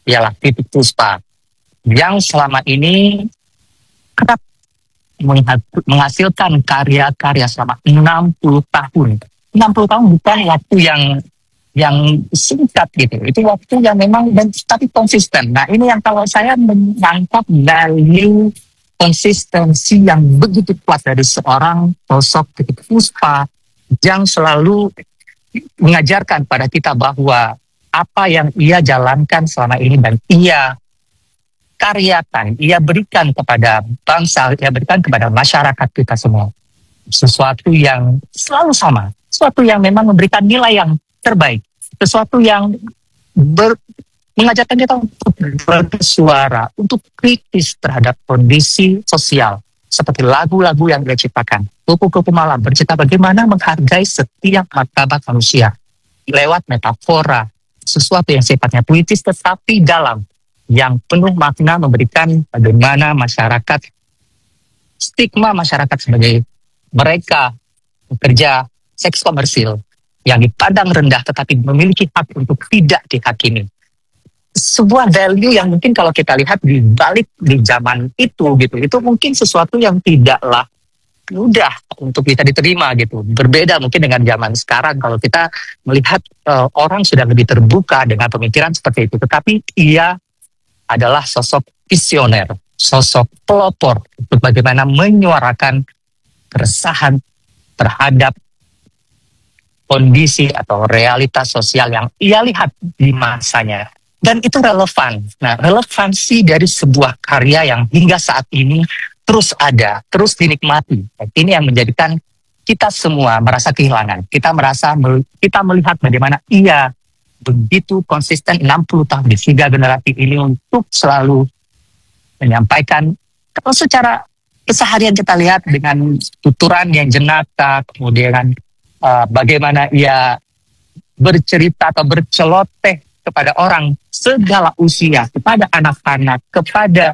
ialah Titiek Puspa, yang selama ini kerap menghasilkan karya-karya selama 60 tahun. 60 tahun bukan waktu yang singkat gitu. Itu waktu yang memang tapi konsisten. Nah, ini yang kalau saya menangkap value konsistensi yang begitu kuat dari seorang sosok Titiek Puspa yang selalu mengajarkan pada kita bahwa apa yang ia jalankan selama ini dan ia karyakan, ia berikan kepada bangsa, ia berikan kepada masyarakat kita semua. Sesuatu yang selalu sama, sesuatu yang memang memberikan nilai yang terbaik, sesuatu yang mengajarkan kita untuk bersuara, untuk kritis terhadap kondisi sosial, seperti lagu-lagu yang dia ciptakan. Kupu-kupu Malam bercerita bagaimana menghargai setiap martabat manusia lewat metafora, sesuatu yang sifatnya puitis tetapi dalam, yang penuh makna, memberikan bagaimana masyarakat, stigma masyarakat sebagai mereka bekerja seks komersil yang dipandang rendah tetapi memiliki hak untuk tidak dihakimi. Sebuah value yang mungkin kalau kita lihat di balik di zaman itu gitu, itu mungkin sesuatu yang tidaklah mudah untuk bisa diterima gitu. Berbeda mungkin dengan zaman sekarang kalau kita melihat orang sudah lebih terbuka dengan pemikiran seperti itu. Tetapi ia adalah sosok visioner, sosok pelopor untuk bagaimana menyuarakan keresahan terhadap kondisi atau realitas sosial yang ia lihat di masanya. Dan itu relevan. Nah, relevansi dari sebuah karya yang hingga saat ini terus ada, terus dinikmati. Ini yang menjadikan kita semua merasa kehilangan. Kita melihat bagaimana ia begitu konsisten 60 tahun di 3 generasi ini untuk selalu menyampaikan. Kalau secara keseharian kita lihat dengan tuturan yang jenaka, kemudian bagaimana ia bercerita atau berceloteh kepada orang segala usia, kepada anak-anak, kepada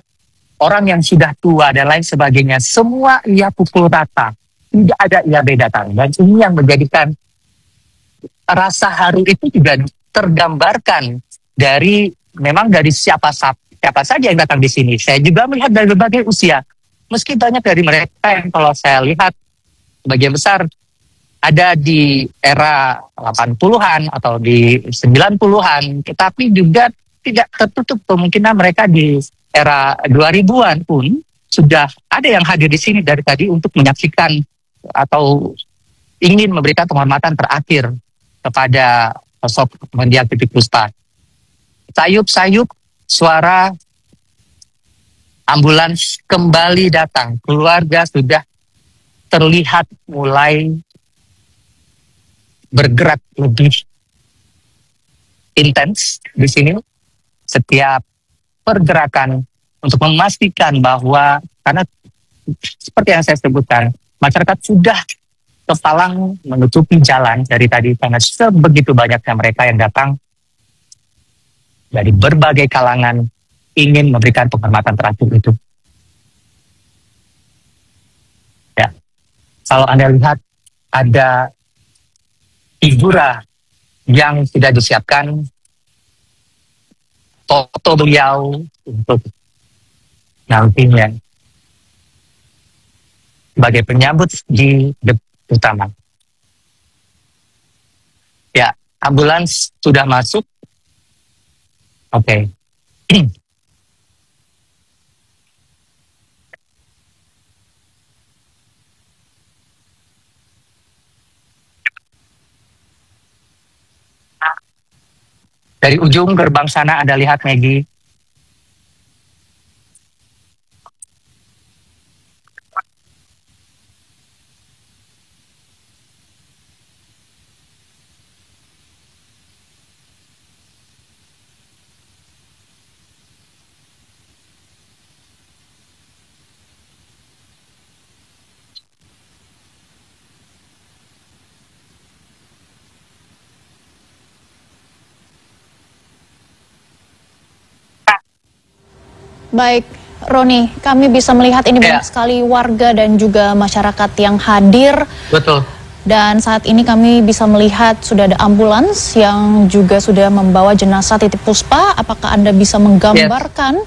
orang yang sudah tua dan lain sebagainya, semua ia pukul rata, tidak ada ia bedakan. Dan ini yang menjadikan rasa haru itu juga tergambarkan dari siapa saja yang datang di sini. Saya juga melihat dari berbagai usia, meski banyak dari mereka yang kalau saya lihat sebagian besar ada di era 80-an atau di 90-an, tetapi juga tidak tertutup kemungkinan mereka di era 2000-an pun sudah ada yang hadir di sini dari tadi untuk menyaksikan atau ingin memberikan penghormatan terakhir kepada sosok mendiang Titiek Puspa. Sayup-sayup suara ambulans kembali datang. Keluarga sudah terlihat mulai bergerak lebih intens di sini. Setiap pergerakan untuk memastikan bahwa, karena seperti yang saya sebutkan, masyarakat sudah kepalang menutupi jalan dari tadi karena sebegitu banyaknya mereka yang datang dari berbagai kalangan ingin memberikan penghormatan terakhir itu. Ya, kalau Anda lihat ada figura yang tidak disiapkan foto beliau untuk nantinya sebagai penyambut di utama. Ya, ambulans sudah masuk. Oke. Dari ujung gerbang sana Anda lihat, Maggie. Baik, Roni, kami bisa melihat ini banyak sekali warga dan juga masyarakat yang hadir. Betul. Dan saat ini kami bisa melihat sudah ada ambulans yang juga sudah membawa jenazah Titi Puspa. Apakah Anda bisa menggambarkan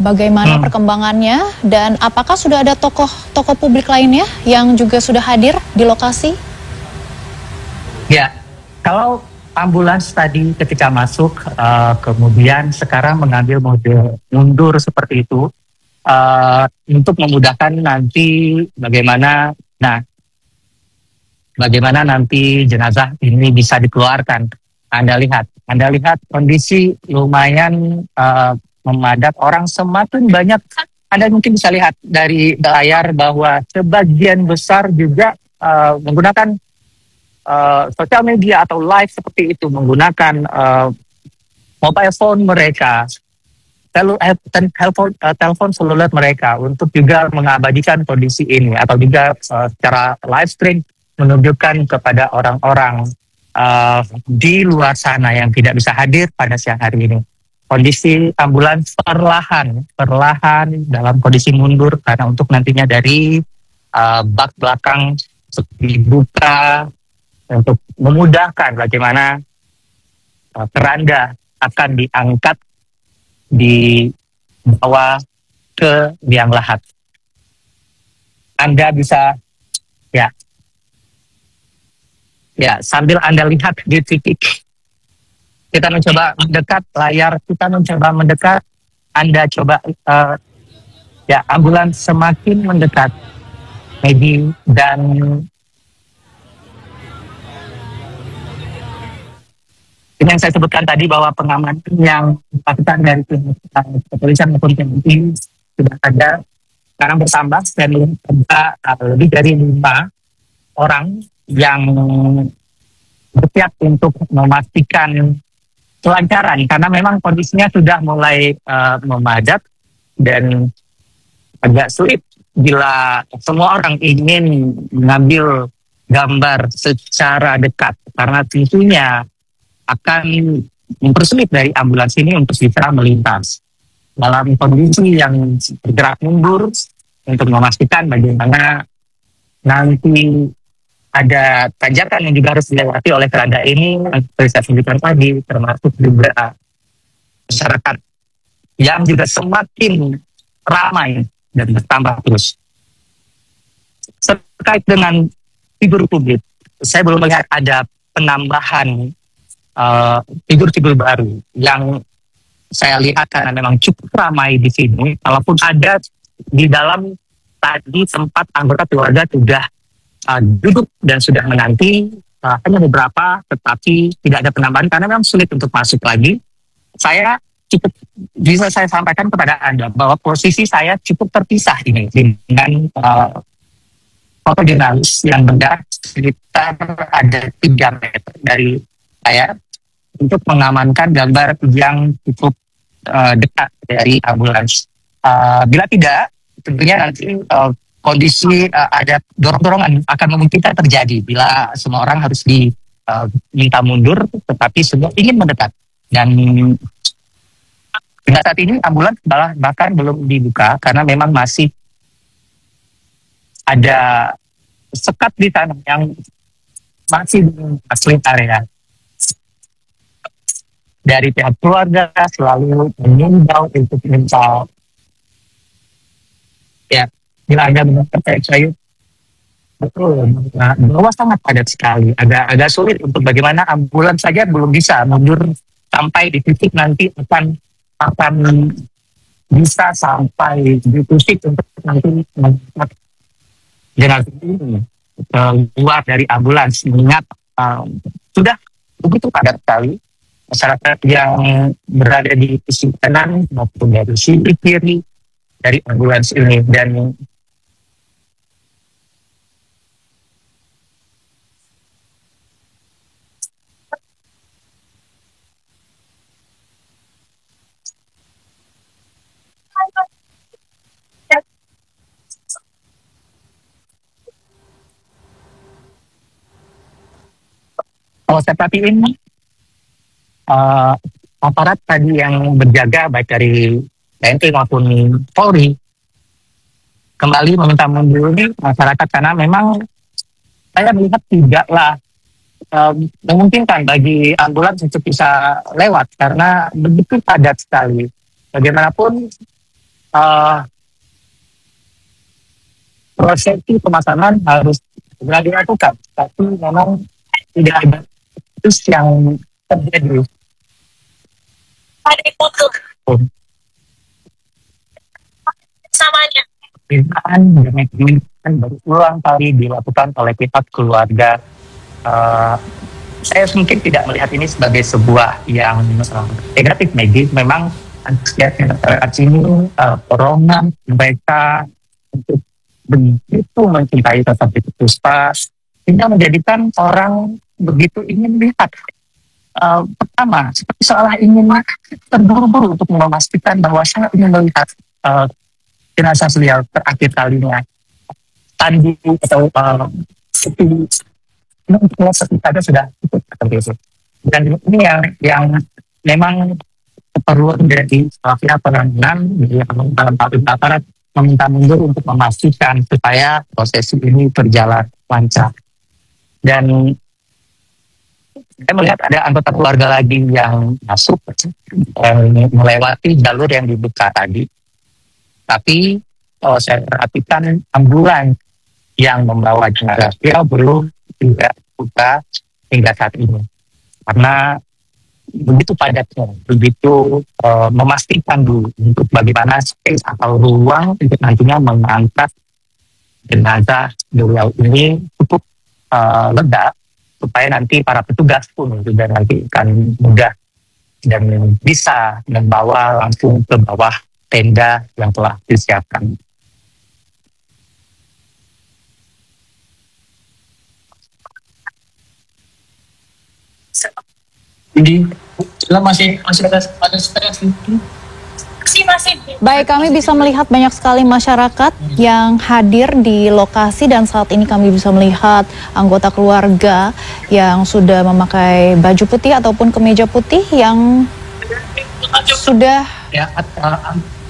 bagaimana perkembangannya dan apakah sudah ada tokoh publik lainnya yang juga sudah hadir di lokasi? Ya, kalau ambulans tadi ketika masuk, kemudian sekarang mengambil mode mundur seperti itu untuk memudahkan nanti bagaimana nanti jenazah ini bisa dikeluarkan. Anda lihat kondisi lumayan memadat, orang semakin banyak. Anda mungkin bisa lihat dari layar bahwa sebagian besar juga menggunakan sosial media atau live seperti itu, menggunakan mobile phone mereka, telepon seluler mereka untuk juga mengabadikan kondisi ini, atau juga secara live stream menunjukkan kepada orang-orang di luar sana yang tidak bisa hadir pada siang hari ini. Kondisi ambulans perlahan dalam kondisi mundur karena untuk nantinya dari bak belakang dibuka untuk memudahkan bagaimana keranda akan diangkat dibawa ke liang lahat. Anda bisa sambil Anda lihat di titik, kita mencoba mendekat layar, Anda coba ambulans semakin mendekat, Maggie, dan ini yang saya sebutkan tadi bahwa pengamanan yang dilakukan dari kepolisian maupun TNI sudah ada, sekarang bertambah dan ada lebih dari 5 orang yang bersiap untuk memastikan kelancaran, karena memang kondisinya sudah mulai memadat dan agak sulit bila semua orang ingin mengambil gambar secara dekat, karena tentunya akan mempersulit dari ambulans ini untuk bisa melintas dalam kondisi yang bergerak mundur untuk memastikan bagaimana nanti ada tanjakan yang juga harus dilewati oleh keranda ini. Seperti saya sebutkan tadi, termasuk juga masyarakat yang juga semakin ramai dan bertambah terus. Terkait dengan figur publik, saya belum melihat ada penambahan figur-figur baru yang saya lihat, karena memang cukup ramai di sini. Walaupun ada di dalam tadi tempat anggota keluarga sudah duduk dan sudah menanti, hanya beberapa, tetapi tidak ada penambahan karena memang sulit untuk masuk lagi. Saya cukup bisa saya sampaikan kepada Anda bahwa posisi saya cukup terpisah ini dengan fotojurnalis yang berjarak sekitar ada 3 meter dari saya untuk mengamankan gambar yang cukup dekat dari ambulans. Bila tidak, tentunya nanti kondisi ada dorong-dorongan akan memungkinkan terjadi bila semua orang harus diminta mundur, tetapi semua ingin mendekat. Dan hingga saat ini ambulans bahkan belum dibuka karena memang masih ada sekat di sana yang masih di sleep area. Dari pihak keluarga selalu mengimbau untuk minta bila Anda mendengar saya betul bahwa sangat padat sekali, agak sulit untuk bagaimana ambulans saja belum bisa mundur sampai di titik nanti akan bisa sampai di titik untuk nanti mengangkat jenazah ini keluar dari ambulans, mengingat sudah begitu padat sekali masyarakat yang berada di sisi kanan maupun dari sisi kiri dari ambulans ini. Dan kalau saya perhatiin aparat tadi yang berjaga baik dari TNI maupun Polri kembali meminta mundur ini masyarakat, karena memang saya melihat tidaklah memungkinkan bagi ambulans untuk bisa lewat karena begitu padat sekali. Bagaimanapun prosesi pemasangan harus segera dilakukan, tapi memang tidak ada terus yang terjadi. Ada foto samanya. Pemerintahan dan berulang kali dilakukan oleh pihak keluarga. Saya mungkin tidak melihat ini sebagai sebuah yang negatif, Maggie. Memang antusiasme masyarakat sini, dorongan mereka untuk begitu mencintai sosok Titiek Puspa sehingga menjadikan orang begitu ingin melihat. Pertama, seperti seolah ingin terburu-buru untuk memastikan bahwa saya ingin melihat jenazah beliau terakhir kalinya. Tadi atau seperti saja sudah cukup seperti itu. Dan ini yang memang keperluan dari pihak pengadilan dalam aparat meminta mundur untuk memastikan supaya prosesi ini berjalan lancar. Dan saya melihat ada anggota keluarga lagi yang masuk melewati jalur yang dibuka tadi. Tapi saya perhatikan ambulans yang membawa jenazah beliau belum tidak buka hingga saat ini. Karena begitu padatnya, begitu memastikan dulu untuk bagaimana space atau ruang untuk nantinya mengangkat jenazah beliau ini cukup lega, supaya nanti para petugas pun juga nanti akan mudah dan bisa membawa langsung ke bawah tenda yang telah disiapkan. Jadi masih ada setengah sedikit. Masih. Baik, kami bisa melihat banyak sekali masyarakat yang hadir di lokasi dan saat ini kami bisa melihat anggota keluarga yang sudah memakai baju putih ataupun kemeja putih yang sudah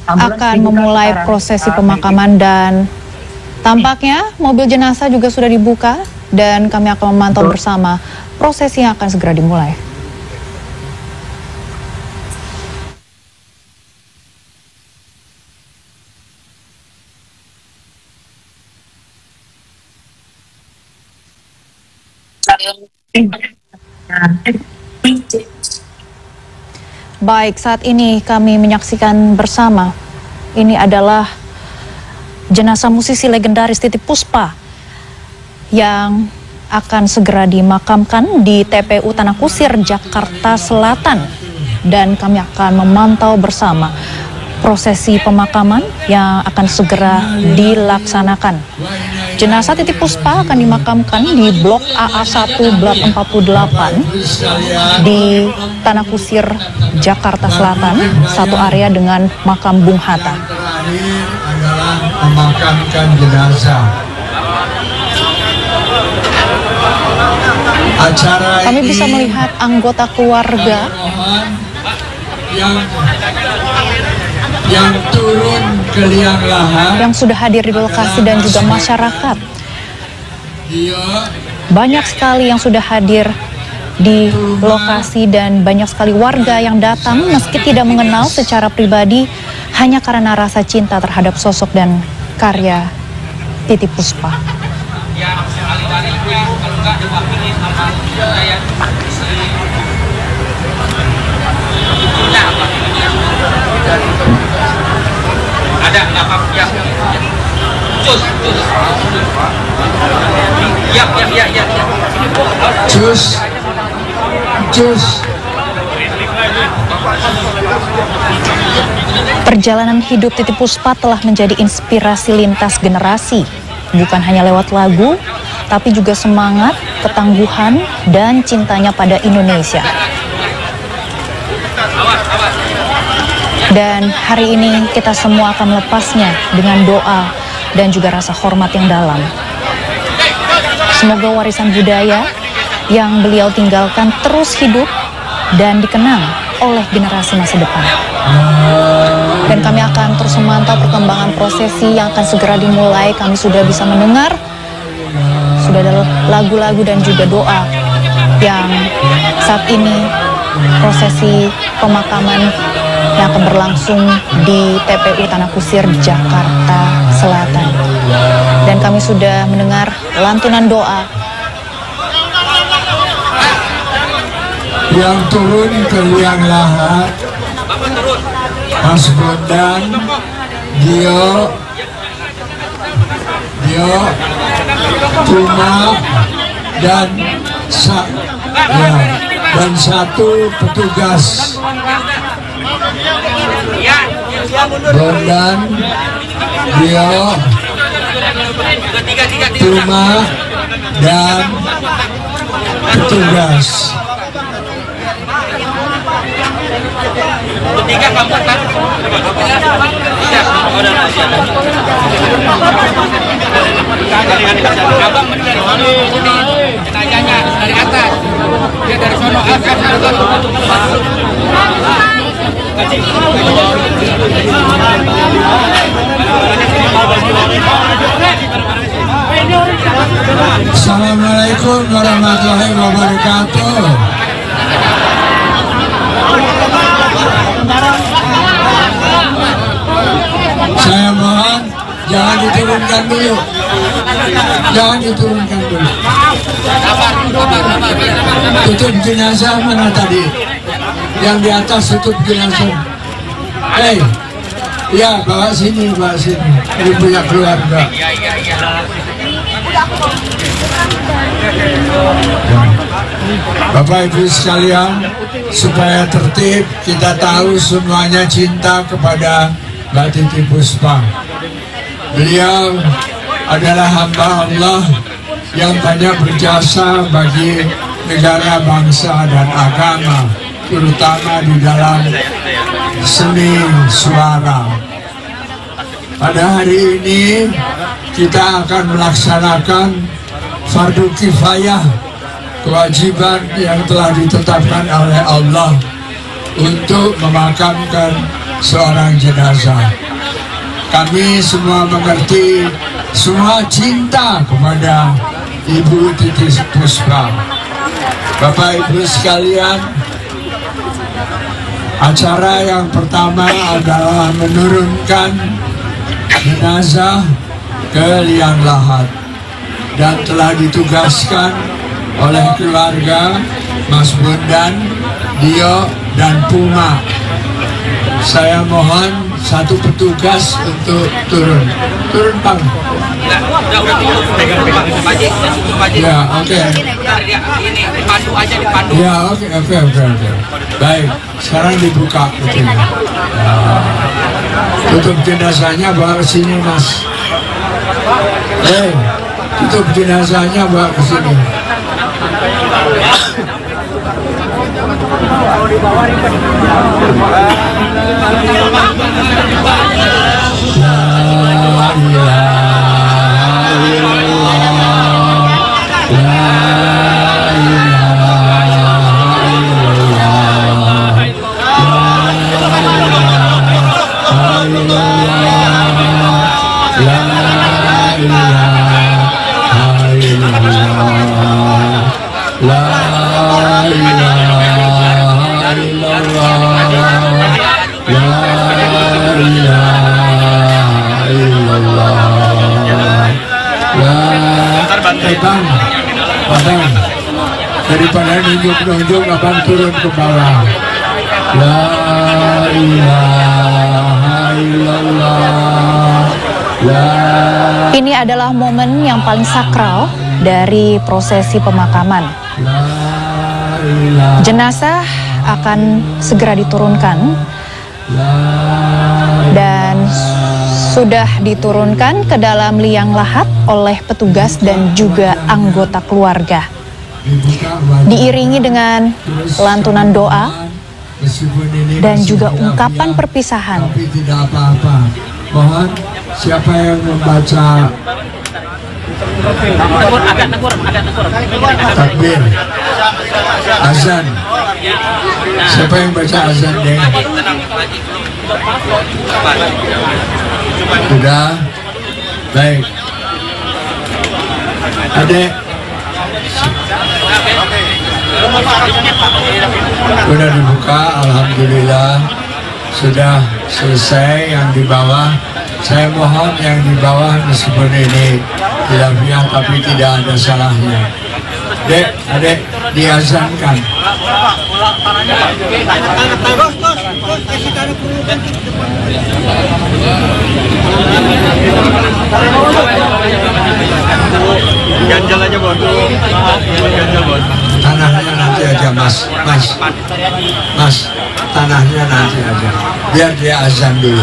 akan memulai prosesi pemakaman dan tampaknya mobil jenazah juga sudah dibuka dan kami akan memantau bersama prosesi yang akan segera dimulai. Baik, saat ini kami menyaksikan bersama. Ini adalah jenazah musisi legendaris Titiek Puspa yang akan segera dimakamkan di TPU Tanah Kusir, Jakarta Selatan. Dan kami akan memantau bersama prosesi pemakaman yang akan segera dilaksanakan. Jenazah Titiek Puspa akan dimakamkan di Blok AA1 Blok 48 di Tanah Kusir, Jakarta Selatan, satu area dengan makam Bung Hatta. Adalah memakamkan jenazah. Acara kami bisa melihat anggota keluarga yang turun ke liang lahat, yang sudah hadir di lokasi dan juga masyarakat. Banyak sekali yang sudah hadir di lokasi dan banyak sekali warga yang datang meski tidak mengenal secara pribadi hanya karena rasa cinta terhadap sosok dan karya Titiek Puspa. Ada apa ya? Cus. Ya. Cus. Perjalanan hidup Titiek Puspa telah menjadi inspirasi lintas generasi, bukan hanya lewat lagu, tapi juga semangat, ketangguhan, dan cintanya pada Indonesia. Dan hari ini kita semua akan melepasnya dengan doa dan juga rasa hormat yang dalam. Semoga warisan budaya yang beliau tinggalkan terus hidup dan dikenang oleh generasi masa depan. Dan kami akan terus memantau perkembangan prosesi yang akan segera dimulai. Kami sudah bisa mendengar sudah ada lagu-lagu dan juga doa yang saat ini prosesi pemakaman yang akan berlangsung di TPU Tanah Kusir, Jakarta Selatan. Dan kami sudah mendengar lantunan doa yang turun ke liang lahat, Mas Bondan, Dio, Tuma, dan satu petugas. Bondan, Dio, Tuma, dan petugas. Abang dari sono, jenazahnya dari atas, dia dari sono atas. Assalamualaikum warahmatullahi wabarakatuh. Saya mohon jangan diturunkan dulu. Jangan diturunkan dulu. Tutup jenazah mana tadi? Yang di atas tutup jenazah. Hei, ya bawa sini, bawa sini. Ini punya keluarga. Bapak Ibu sekalian, supaya tertib, kita tahu semuanya cinta kepada Mbak Titi Puspa. Beliau adalah hamba Allah yang banyak berjasa bagi negara, bangsa, dan agama, terutama di dalam seni suara. Pada hari ini kita akan melaksanakan fardu kifayah, kewajiban yang telah ditetapkan oleh Allah untuk memakamkan seorang jenazah. Kami semua mengerti, semua cinta kepada Ibu Titi Puspa. Bapak Ibu sekalian, acara yang pertama adalah menurunkan jenazah ke liang lahat dan telah ditugaskan oleh keluarga Mas Bondan, Dio, dan Puma. Saya mohon satu petugas untuk turun. Turun, Bang. Ya, oke. Ini dipandu aja, dipandu. Ya, oke. Baik, sekarang dibuka betul. Tutup jenazahnya, bawa ke sini, Mas. Tutup jenazahnya, bawa ke sini. Abang, daripada nunjuk-nunjuk, abang turun ke bawah. La ilaha illallah. Ini adalah momen yang paling sakral dari prosesi pemakaman. Jenazah akan segera diturunkan dan sudah diturunkan ke dalam liang lahat oleh petugas dan juga anggota keluarga. Diiringi dengan lantunan doa dan juga ungkapan perpisahan. Tapi tidak apa-apa. Mohon siapa yang membaca takbir, azan. Siapa yang baca azan, Deng? Sudah? Baik. Adek, sudah dibuka, alhamdulillah. Sudah selesai yang di bawah. Saya mohon yang di bawah meskipun ini khilafiyah tapi tidak ada salahnya. Dek, adek, diazankan. Ganjal aja Bon. Ganjal Bon. Tanahnya nanti aja mas, tanahnya nanti aja. Biar dia azan dulu.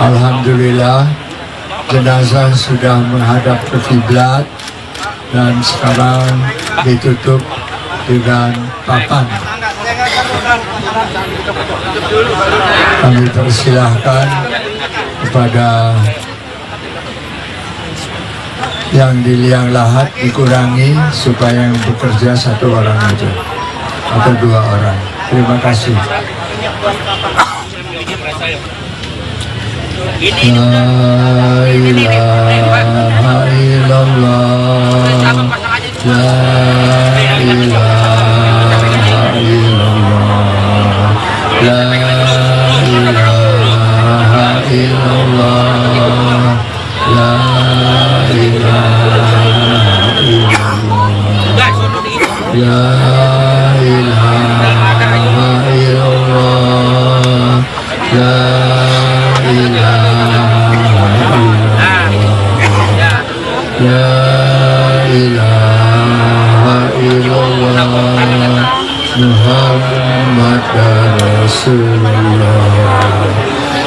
Alhamdulillah, jenazah sudah menghadap ke kiblat dan sekarang ditutup dengan papan. Kami persilahkan kepada yang di liang lahat dikurangi supaya yang bekerja 1 orang aja atau 2 orang. Terima kasih. La ilaha illallah, la ilaha illallah, la ilaha illallah. La ilaha illallah, la ilaha illallah, la ilaha illallah, Muhammad Rasulullah,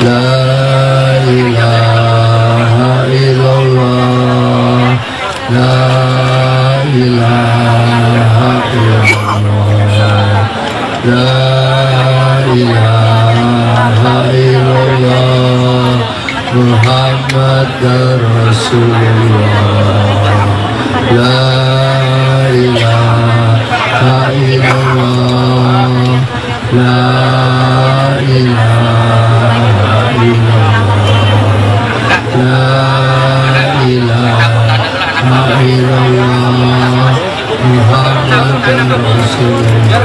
la ilaha illallah, la ilaha illallah, la ilaha illallah, Muhammad Rasulullah, la ilaha illallah, la ilaha illallah, la ilaha illallah, Muhammad Rasulullah.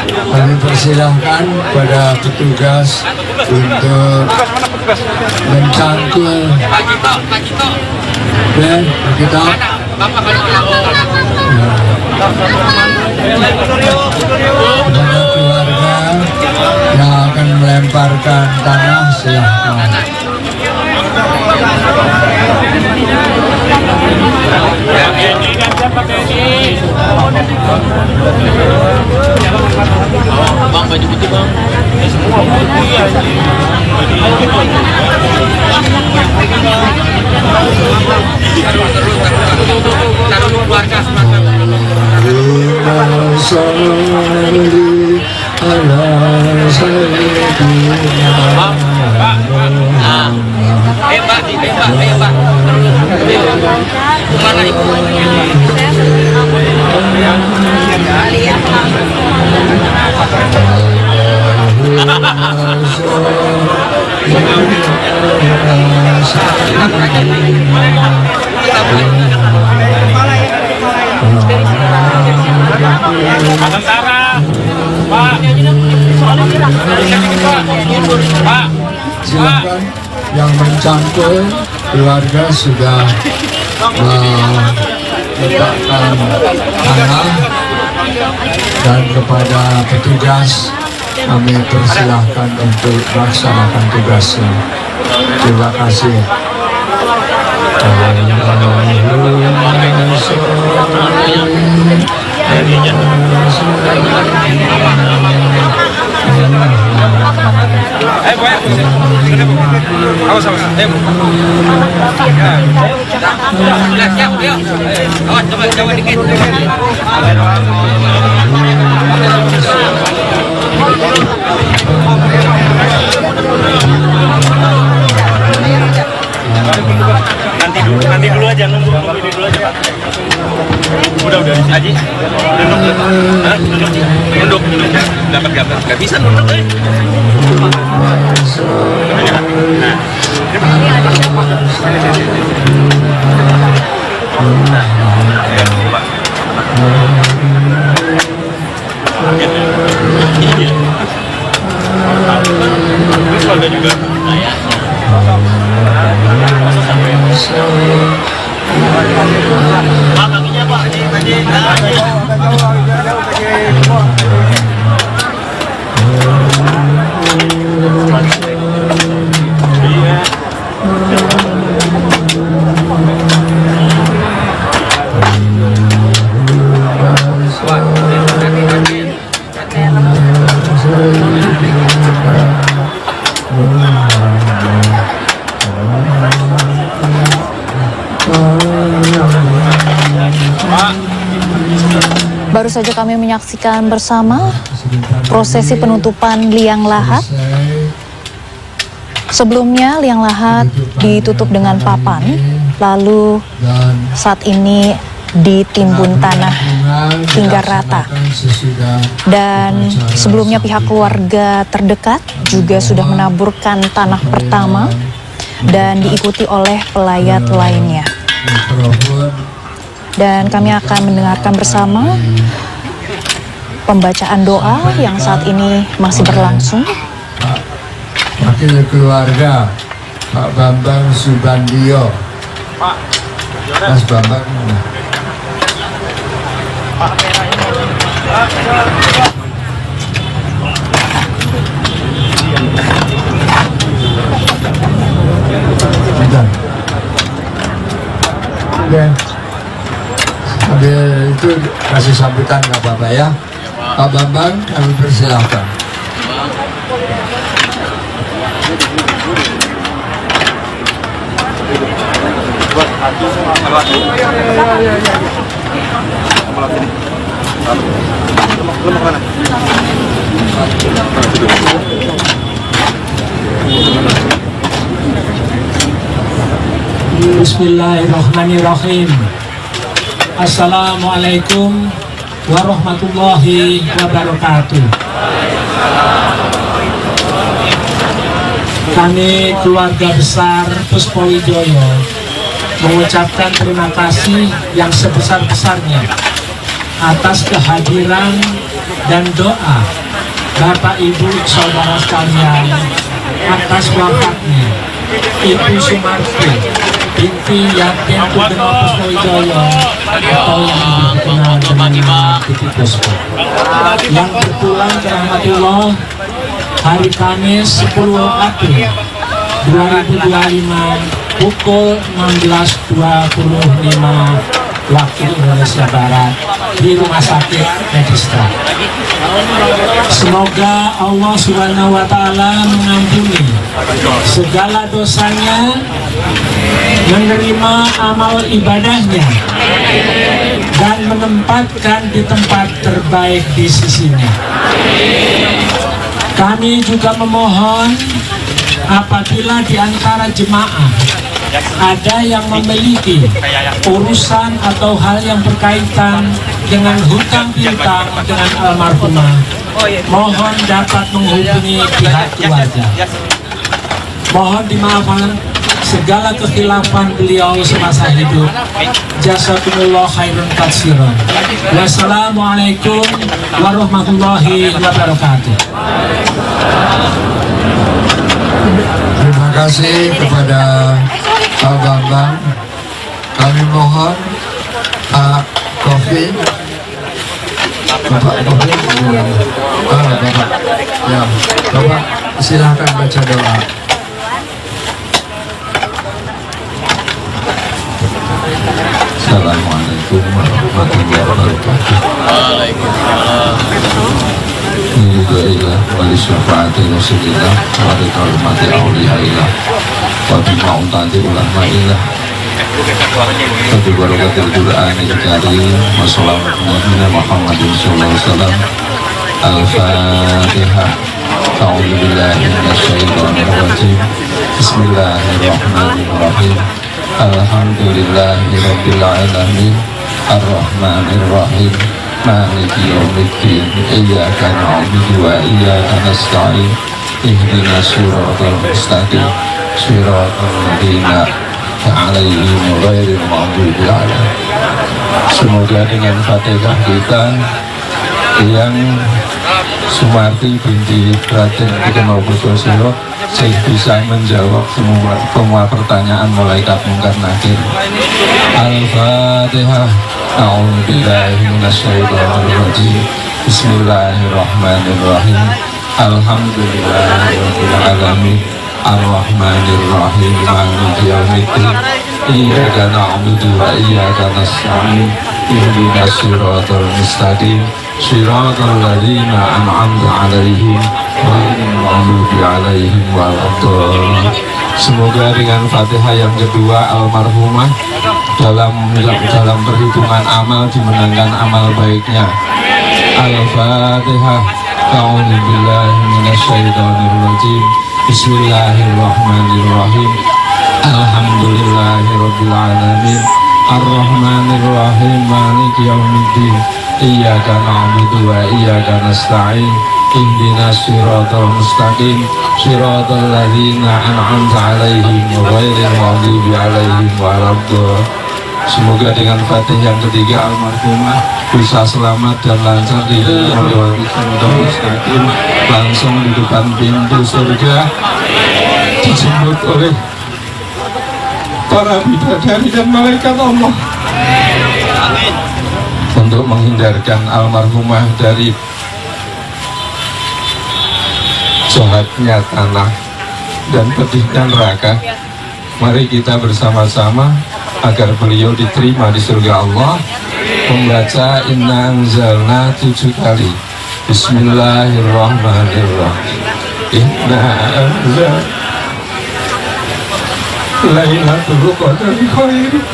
Kami persilahkan pada petugas untuk mencangkul dan kita kepada keluarga yang akan melemparkan tanah, silahkan. Bang, baju putih bang. Semua putih aja. Taruh keluarga Kemana ibu? Silakan yang mencangkul keluarga sudah meletakkan tanah, dan kepada petugas kami persilahkan untuk melaksanakan tugasnya. Terima kasih. Nanti dulu aja, nunggu dulu aja Pak. Udah Haji, duduk, dapat gambar, nggak bisa nunduk keluarga juga. Kakinya Pak, Baru saja kami menyaksikan bersama prosesi penutupan liang lahat. Sebelumnya liang lahat ditutup dengan papan, lalu saat ini ditimbun tanah hingga rata. Dan sebelumnya pihak keluarga terdekat juga sudah menaburkan tanah pertama dan diikuti oleh pelayat lainnya. Dan kami akan mendengarkan bersama pembacaan doa yang saat ini masih berlangsung. Wakil keluarga Pak Bambang Subandio. Mas Bambang. Oke. Sambil itu kasih sambutan nggak apa-apa ya. Pak Bambang, kami persilahkan. Bismillahirrahmanirrahim. Assalamualaikum warahmatullahi wabarakatuh. Kami keluarga besar Puspowijoyo mengucapkan terima kasih yang sebesar-besarnya atas kehadiran dan doa Bapak Ibu saudara sekalian atas wafatnya Ibu Sumarti binti Yatin Gubernur Puspowijoyo atau yang lebih dikenal dengan Titi Puspa yang berpulang ke rahmatullah hari Kamis 10 April 2025 pukul 16.25 waktu Indonesia Barat di Rumah Sakit Medistra. Semoga Allah Subhanahu wa Ta'ala mengampuni segala dosanya, menerima amal ibadahnya, dan menempatkan di tempat terbaik di sisinya. Kami juga memohon apabila di antara jemaah ada yang memiliki urusan atau hal yang berkaitan dengan hutang piutang dengan almarhumah, mohon dapat menghubungi pihak keluarga. Mohon dimaafkan segala kekhilafan beliau semasa hidup. Jazakumullah khairan katsiran. Wassalamualaikum warahmatullahi wabarakatuh. Terima kasih kepada Pak Bambang. Kami mohon Pak Kofi. Bapak Kofi. Bapak. Ya, Bapak silakan baca doa. Assalamualaikum warahmatullahi wabarakatuh. Waalaikumsalam. Alhamdulillah wali syafa'ati rasulillah wa bikarmati awliyaillah wa bima'utati ulama'illah wa bibarakatil Qur'anil karim wa salamun ala Muhammadin sallallahu alaihi wasallam. Al-Fatihah. A'udzu billahi minasyaitonir rajim. Bismillahirrahmanirrahim. Alhamdulillahirabbil alamin. Ar-Rahmanir Rahim. Maliki yaumiddin. Iyyaka na'budu wa iyyaka nasta'in. Ihdinas siratal mustaqim. Siratal ladzina alaihim ghairil maghdubi alaihim. Semoga dengan Fatihah kita yang Sumarti binti Raden Gubernur Puspowijoyo bisa menjawab semua pertanyaan malaikat mungkar nakir. Al-Fatihah. A'udzubillahi minasyaitonir rajim. Bismillahirrahmanirrahim. Alhamdulillahirabbil alamin. Ar-Rahmanir Rahim. Maliki yaumiddin. Iyyaka na'budu wa iyyaka nasta'in. Ihdinas siratal mustaqim. Siratal ladzina an'amta 'alaihim ghairil maghdubi 'alaihim waladdallin. Semoga dengan Fatihah yang kedua almarhumah dalam perhitungan amal dimenangkan amal baiknya. Al-Fatihah. A'udzu billahi minasyaitonir rajim. Bismillahirrahmanirrahim. Alhamdulillahirabbil alamin. Ar-Rahmanir Rahim. Maliki yaumiddin. Iyyaka na'budu wa iyyaka nasta'in. Ihdinas siratal mustaqim. Siratal ladzina an'amta 'alaihim ghairil maghdubi alaihim waladdallin. Semoga dengan Fatihah yang ketiga almarhumah bisa selamat dan lancar dilewati siratal mustaqim, langsung di depan pintu surga dijemput oleh para bidadari dan malaikat Allah. Amin. untuk menghindarkan almarhumah dari jahatnya tanah dan pedihnya neraka. Mari kita bersama-sama agar beliau diterima di surga Allah membaca Inna Anzalna 7 kali. Bismillahirrahmanirrahim. Inna Anzalna Lailatul Qadri khairum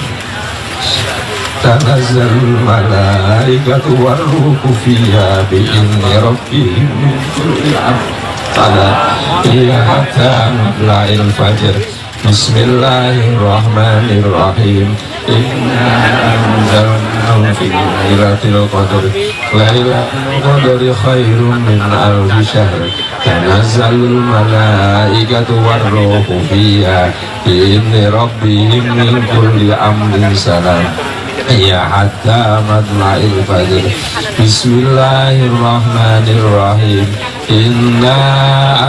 tanazzalul malaikatu warruhu fiha bi'izni rabbihim min kulli amrin hatta matla'il fajr. Bismillahirrahmanirrahim. Inna anzalnahu fi lailatul qadr. Lailatul qadri khairum min alfi syahr. Tanazzalul malaikatu warruhu fiha bi'izni rabbihim min kulli amrin salam. Ya hatta matla'il fajr. Bismillahirrahmanirrahim. Inna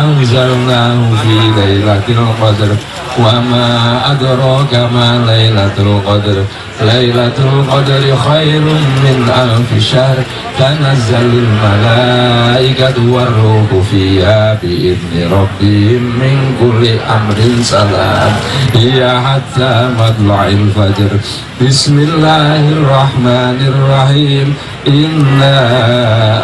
anzalnahu fi lailatul qadr. Wa ma adraka ma lailatul qadr. Lailatul qadri khairun min alfi syahr. Tanazzalul malaikatu warruhu fiha bi'izni rabbihim min kulli amrin salam. Ya hatta matla'il fajr. Bismillahirrahmanirrahim. Inna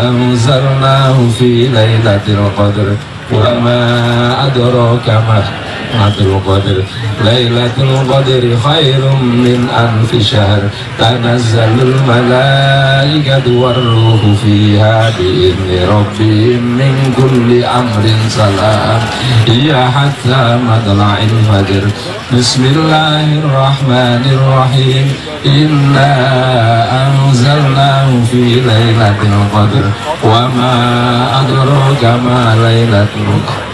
anzalnahu fi lailatul qadr. Wa ma adraka ma lailatul qadr. Lailatul qadri khairum min alfi syahr. Tanazzalul malaikatu warruhu fiha bi'izni rabbihim min kulli amrin salam. Ya hatta matla'il fajr. Bismillahirrahmanirrahim. Inna anzalnahu fi lailatul qadr. Wa ma adraka ma lailatul qadr.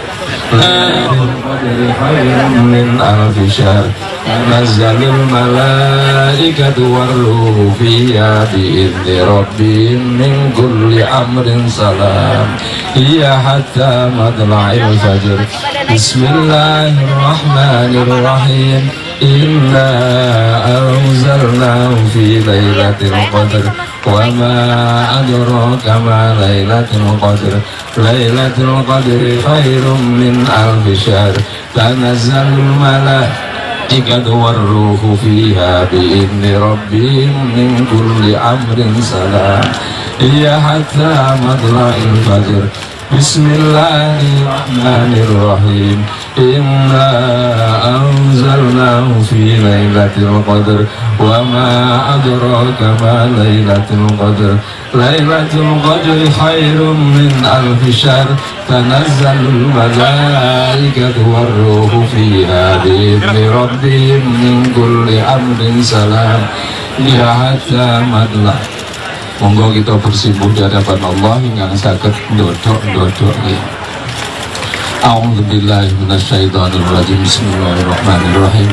min alfi syahr. Tanazzalul malaikatu warruhu fiha bi'izni rabbihim min kulli amrin salam. Ya hatta matla'il fajr. Bismillahirrahmanirrahim. Inna anzalnahu fi lailatul qadr. Wa ma adraka ma lailatul qadr. Lailatul qadri khairum min alfi syahr. Tanazzalul malaikatu warruhu fiha bi'izni rabbihim min kulli amrin salam. Ya hatta matla'il fajr. Bismillahirrahmanirrahim. Inna anzalnahu fi lailatul qadr. Wa ma adraka ma lailatul qadr. Lailatul qadri khairum min alfi syahr. Tanazzalul malaikatu warruhu fiha bi'izni rabbihim min kulli amrin salam. Ya hatta matla'il. Monggo kita bersimpuh di hadapan Allah hingga saged ndodok-ndodok nggih. A'udzubillahi minasyaitonirrajim. Bismillahirrahmanirrahim.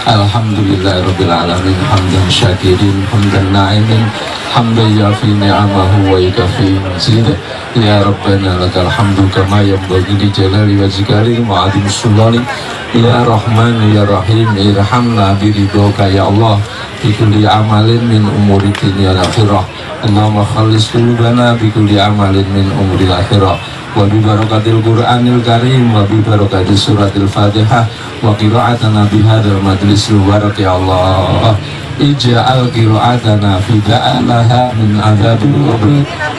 Alhamdulillahirabbil alamin. Hamdan syakirin, hamdan na'imin, hamdan yafi ni'amahu wa yukafi mazidah. Ya Rabbana lakal hamdu kama yanbaghi li jalali wajhika wa 'azimi sultani. Ya Rahman ya Rahim, irhamna biridhoka ya Allah bi kulli amalin min umuri dunya wal akhirah. Allahumma khallis qulubana bi kulli amalin min umuri akhirah. Wa bi barakatil Qur'anil Karim wa bi barakatil suratil Fatihah wa qira'atana bi hadzal majlis mubarak ya Allah. Ij'al qira'atana fida'an laha min adzabil qabr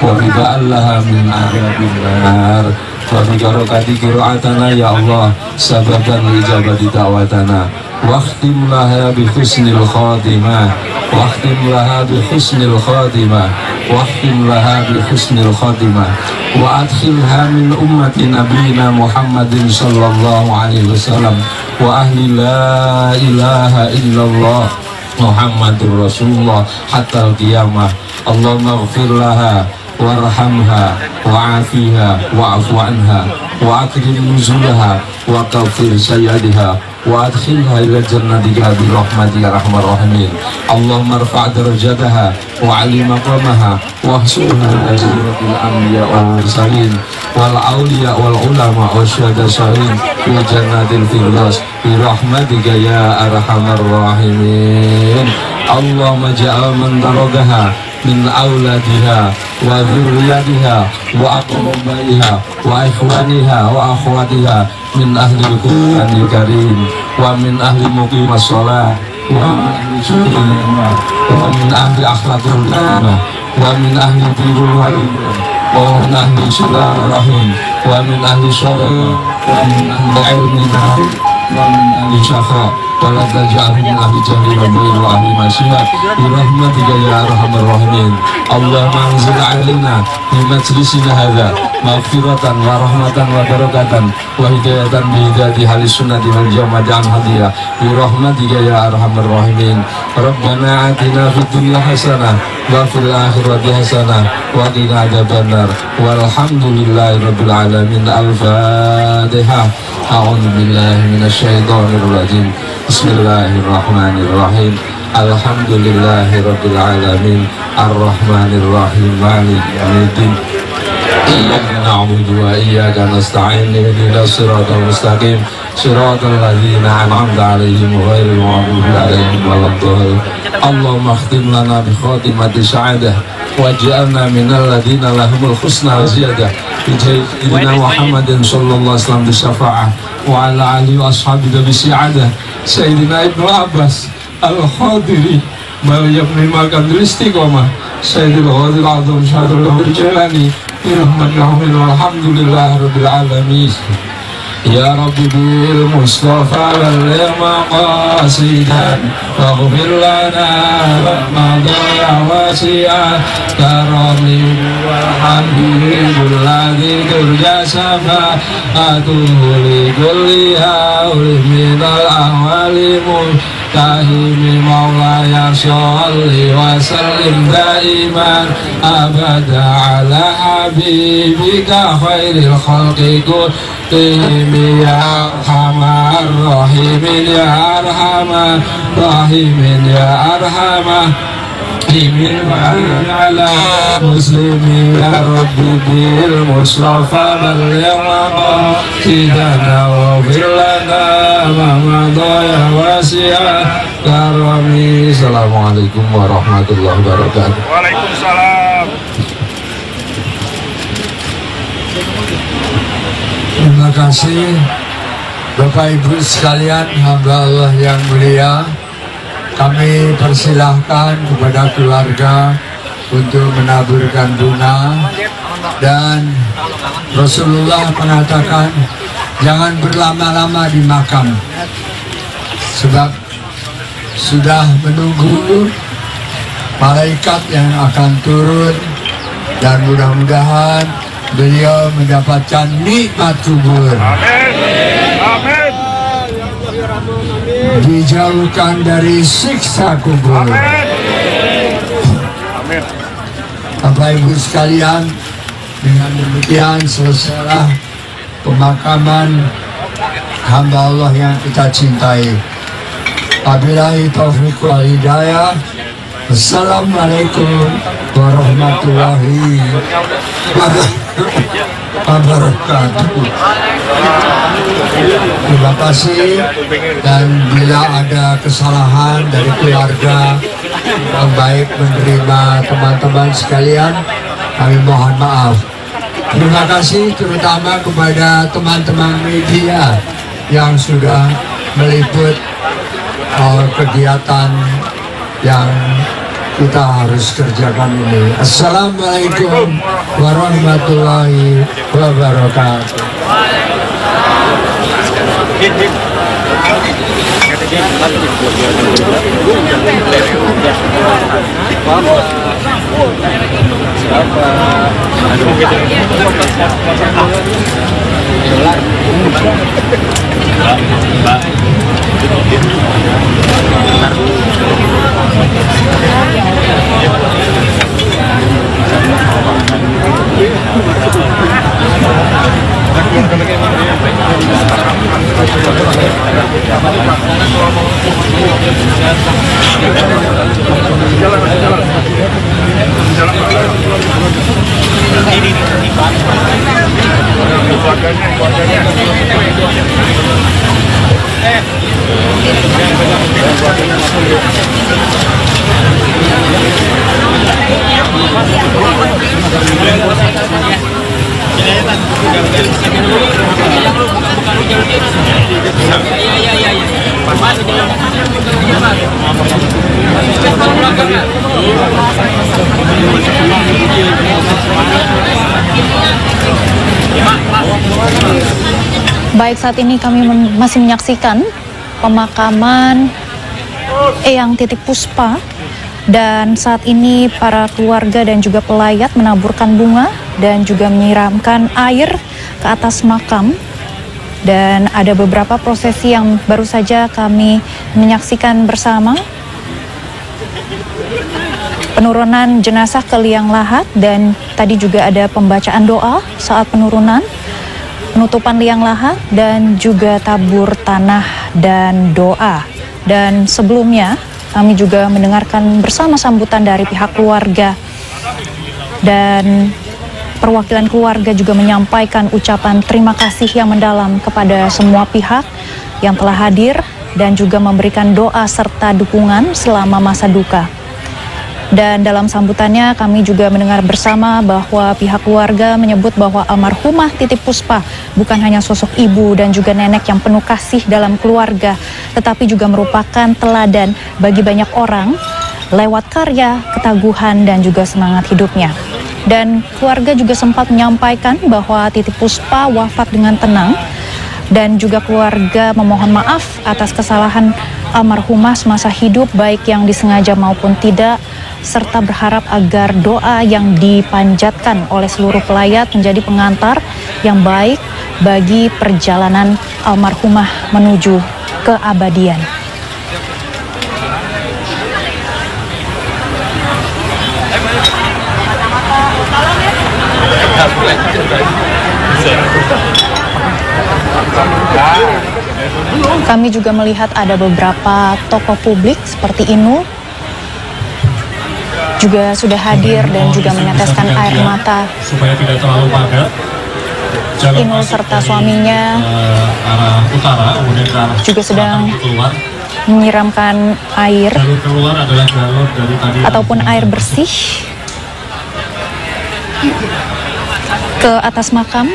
wa fida'an laha min adzabil nar. Wa bi barakati qira'atana ya Allah sababan li ijabati da'watana. Wakhtim laha bi husnil khatimah. Wakhtim laha bi husnil khatimah. Wakhtim laha bi husnil khatimah. Wa adkhilha min ummati nabiyina Muhammadin sallallahu alaihi wasallam wa ahli la ilaha illallah Muhammadur Rasulullah hatta al-qiyamah. Allahumma ighfir laha warhamha wa'afiha wa'fu anha wa akrim nuzulaha wa kafir sayyadiha wa adkhilha ila jannatika bi rahmatika arhamar rahimin. Allahumma irfa' darajataha wa 'ali maqamaha wa hsurha ila zumratil anbiya wal mursalin wal awliya wal ulama wa syuhada salihin fi jannatil firdaus bi rahmatika ya arhamar rahimin. Allahumma ja'al man daradaha min auladiha wa dzurriyyatiha wa aqrabaiha wa ikhwaniha wa akhwatiha min ahli al-Qur'anil Karim wa min ahli muqimas shalah wa min ahli akhlaqil karimah wa min ahli birrul walidain wa min ahli silaturahim wa min ahli shadaqah wa min ahli ilmi wa min ahli syafa wa la taj'al min ahli jahli wa ahli masyiyah bi rahmatika ya arhamar rahimin. Allahumma anzil 'alaina fi majlisina hadza maghfiratan wa rahmatan wa barakatan wa hidayatan bi hidayati halis sunnati wal jama'ah hadiyah bi rahmatika ya arhamar rahimin. Rabbana atina fid dunya hasanah wa fil akhirati hasanah wa qina adzabannar walhamdulillahi rabbil alamin. Al-Fatihah. A'udzu billahi minasy syaithanir rajim. Bismillahirrahmanirrahim. Alhamdulillahi rabbil alamin. Ar-Rahmanir Rahim. Maliki yaumiddin. Iyyaka na'budu wa iyyaka nasta'in. Ihdinas siratal mustaqim. Siratal ladzina an'amta 'alaihim ghairil maghdubi 'alaihim waladdallin. Allahumma khtim lana bi khatimati sa'adah waj'alna minal ladzina lahumul husna wa ziyadah. Sayyidina Muhammadin sallallahu alaihi wasallam bi syafa'ah wa ala alihi wa ashabihi bi si'adah. Sayyidina Ibnu Abbas Al-Khadiri Maliyabni Malkandil Istiqomah Sayyidil Ghazil Azam Syahadul Jalani Irahmatullah Walhamdulillah Rabbil Alamin. Ya Rabbi bil Mustafa wal maqasidan waghfir lana ma dhaya wasi'a karami walhamdulillah ladzi turja safa'atuhu li kulli haulin minal ahwali tahimi maulaya sholli wa sallim daiman abada ala habibika khairil khalqi kullihim ya arhamar rahimin ya arhamar rahimin ya arhamar rahimin ala muslimin ya rabbi bil mustafa balligh maqasidana wa firlana ma dhaya wasi'a karami. Assalamualaikum warahmatullahi wabarakatuh. Waalaikumsalam. Terima kasih Bapak Ibu sekalian, hamba Allah yang mulia. Kami persilahkan kepada keluarga untuk menaburkan bunga, dan Rasulullah mengatakan jangan berlama-lama di makam sebab sudah menunggu malaikat yang akan turun, dan mudah-mudahan beliau mendapatkan nikmat kubur. Amin. Dijauhkan dari siksa kubur. Amin. Bapak Ibu sekalian, dengan demikian selesailah pemakaman hamba Allah yang kita cintai. Wabillahi taufiq wal hidayah. Assalamualaikum warahmatullahi wabarakatuh. Terima kasih, dan bila ada kesalahan dari keluarga yang baik menerima teman-teman sekalian, kami mohon maaf. Terima kasih terutama kepada teman-teman media yang sudah meliput kegiatan yang kita harus kerjakan ini. Assalamualaikum warahmatullahi wabarakatuh. Keluarganya. Baik, saat ini kami masih menyaksikan pemakaman Eyang Titi Puspa, dan saat ini para keluarga dan juga pelayat menaburkan bunga dan juga menyiramkan air ke atas makam, dan ada beberapa prosesi yang baru saja kami menyaksikan bersama. Penurunan jenazah ke liang lahat, dan tadi juga ada pembacaan doa saat penurunan, penutupan liang lahat, dan juga tabur tanah dan doa. Dan sebelumnya kami juga mendengarkan bersama sambutan dari pihak keluarga, dan perwakilan keluarga juga menyampaikan ucapan terima kasih yang mendalam kepada semua pihak yang telah hadir dan juga memberikan doa serta dukungan selama masa duka. Dan dalam sambutannya kami juga mendengar bersama bahwa pihak keluarga menyebut bahwa almarhumah Titi Puspa bukan hanya sosok ibu dan juga nenek yang penuh kasih dalam keluarga, tetapi juga merupakan teladan bagi banyak orang lewat karya, ketaguhan, dan juga semangat hidupnya. Dan keluarga juga sempat menyampaikan bahwa Titi Puspa wafat dengan tenang, dan juga keluarga memohon maaf atas kesalahan almarhumah semasa hidup, baik yang disengaja maupun tidak, serta berharap agar doa yang dipanjatkan oleh seluruh pelayat menjadi pengantar yang baik bagi perjalanan almarhumah menuju keabadian. Kami juga melihat ada beberapa tokoh publik seperti Inul juga sudah hadir dan juga meneteskan air mata. Supaya tidak terlalu padat. Inul serta suaminya arah utara, kemudian ke arah juga sedang keluar. menyiramkan air Jalur keluar adalah jalur dari tadi ataupun air bersih ke atas makam.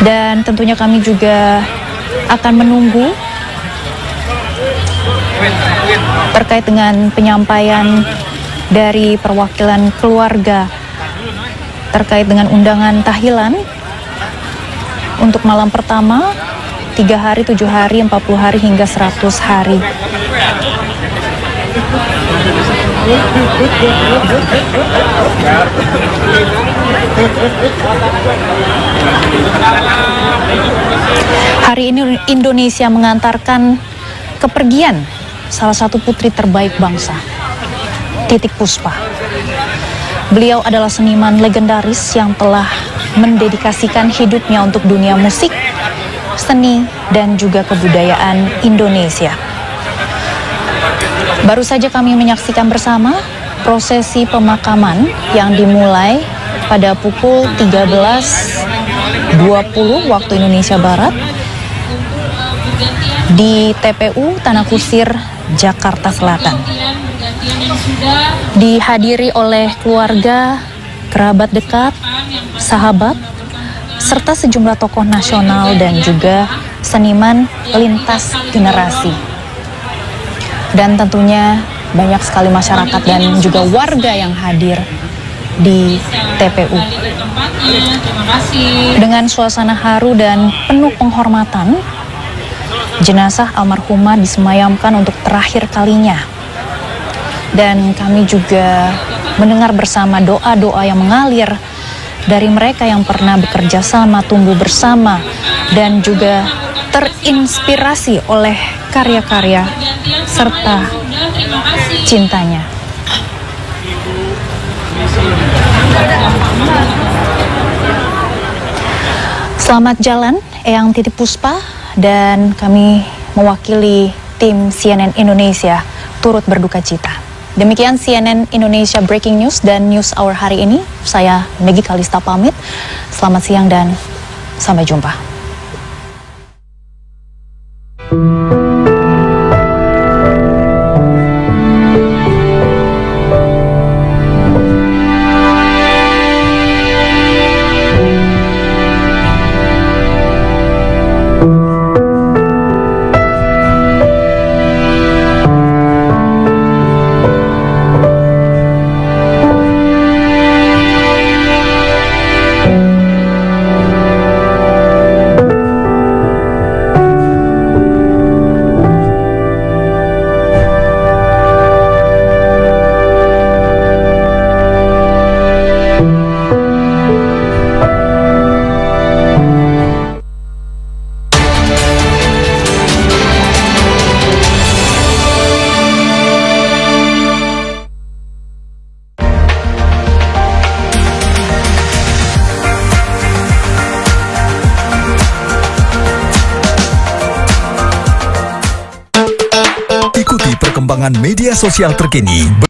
Dan tentunya kami juga akan menunggu terkait dengan penyampaian dari perwakilan keluarga terkait dengan undangan tahlilan untuk malam pertama, 3 hari, 7 hari, 40 hari, hingga 100 hari. Hari ini Indonesia mengantarkan kepergian salah satu putri terbaik bangsa, Titi Puspa. Beliau adalah seniman legendaris yang telah mendedikasikan hidupnya untuk dunia musik, seni, dan juga kebudayaan Indonesia. Baru saja kami menyaksikan bersama prosesi pemakaman yang dimulai pada pukul 13.20 waktu Indonesia Barat di TPU Tanah Kusir, Jakarta Selatan. Dihadiri oleh keluarga, kerabat dekat, sahabat, serta sejumlah tokoh nasional dan juga seniman lintas generasi. Dan tentunya banyak sekali masyarakat dan juga warga yang hadir di TPU. Dengan suasana haru dan penuh penghormatan, jenazah almarhumah disemayamkan untuk terakhir kalinya. Dan kami juga mendengar bersama doa-doa yang mengalir dari mereka yang pernah bekerja sama, tumbuh bersama, dan juga terinspirasi oleh karya-karya serta cintanya. Selamat jalan Eyang Titi Puspa, dan kami mewakili tim CNN Indonesia turut berduka cita. Demikian CNN Indonesia Breaking News dan News Hour hari ini. Saya Meggy Kalista pamit. Selamat siang dan sampai jumpa. Ikuti perkembangan media sosial terkini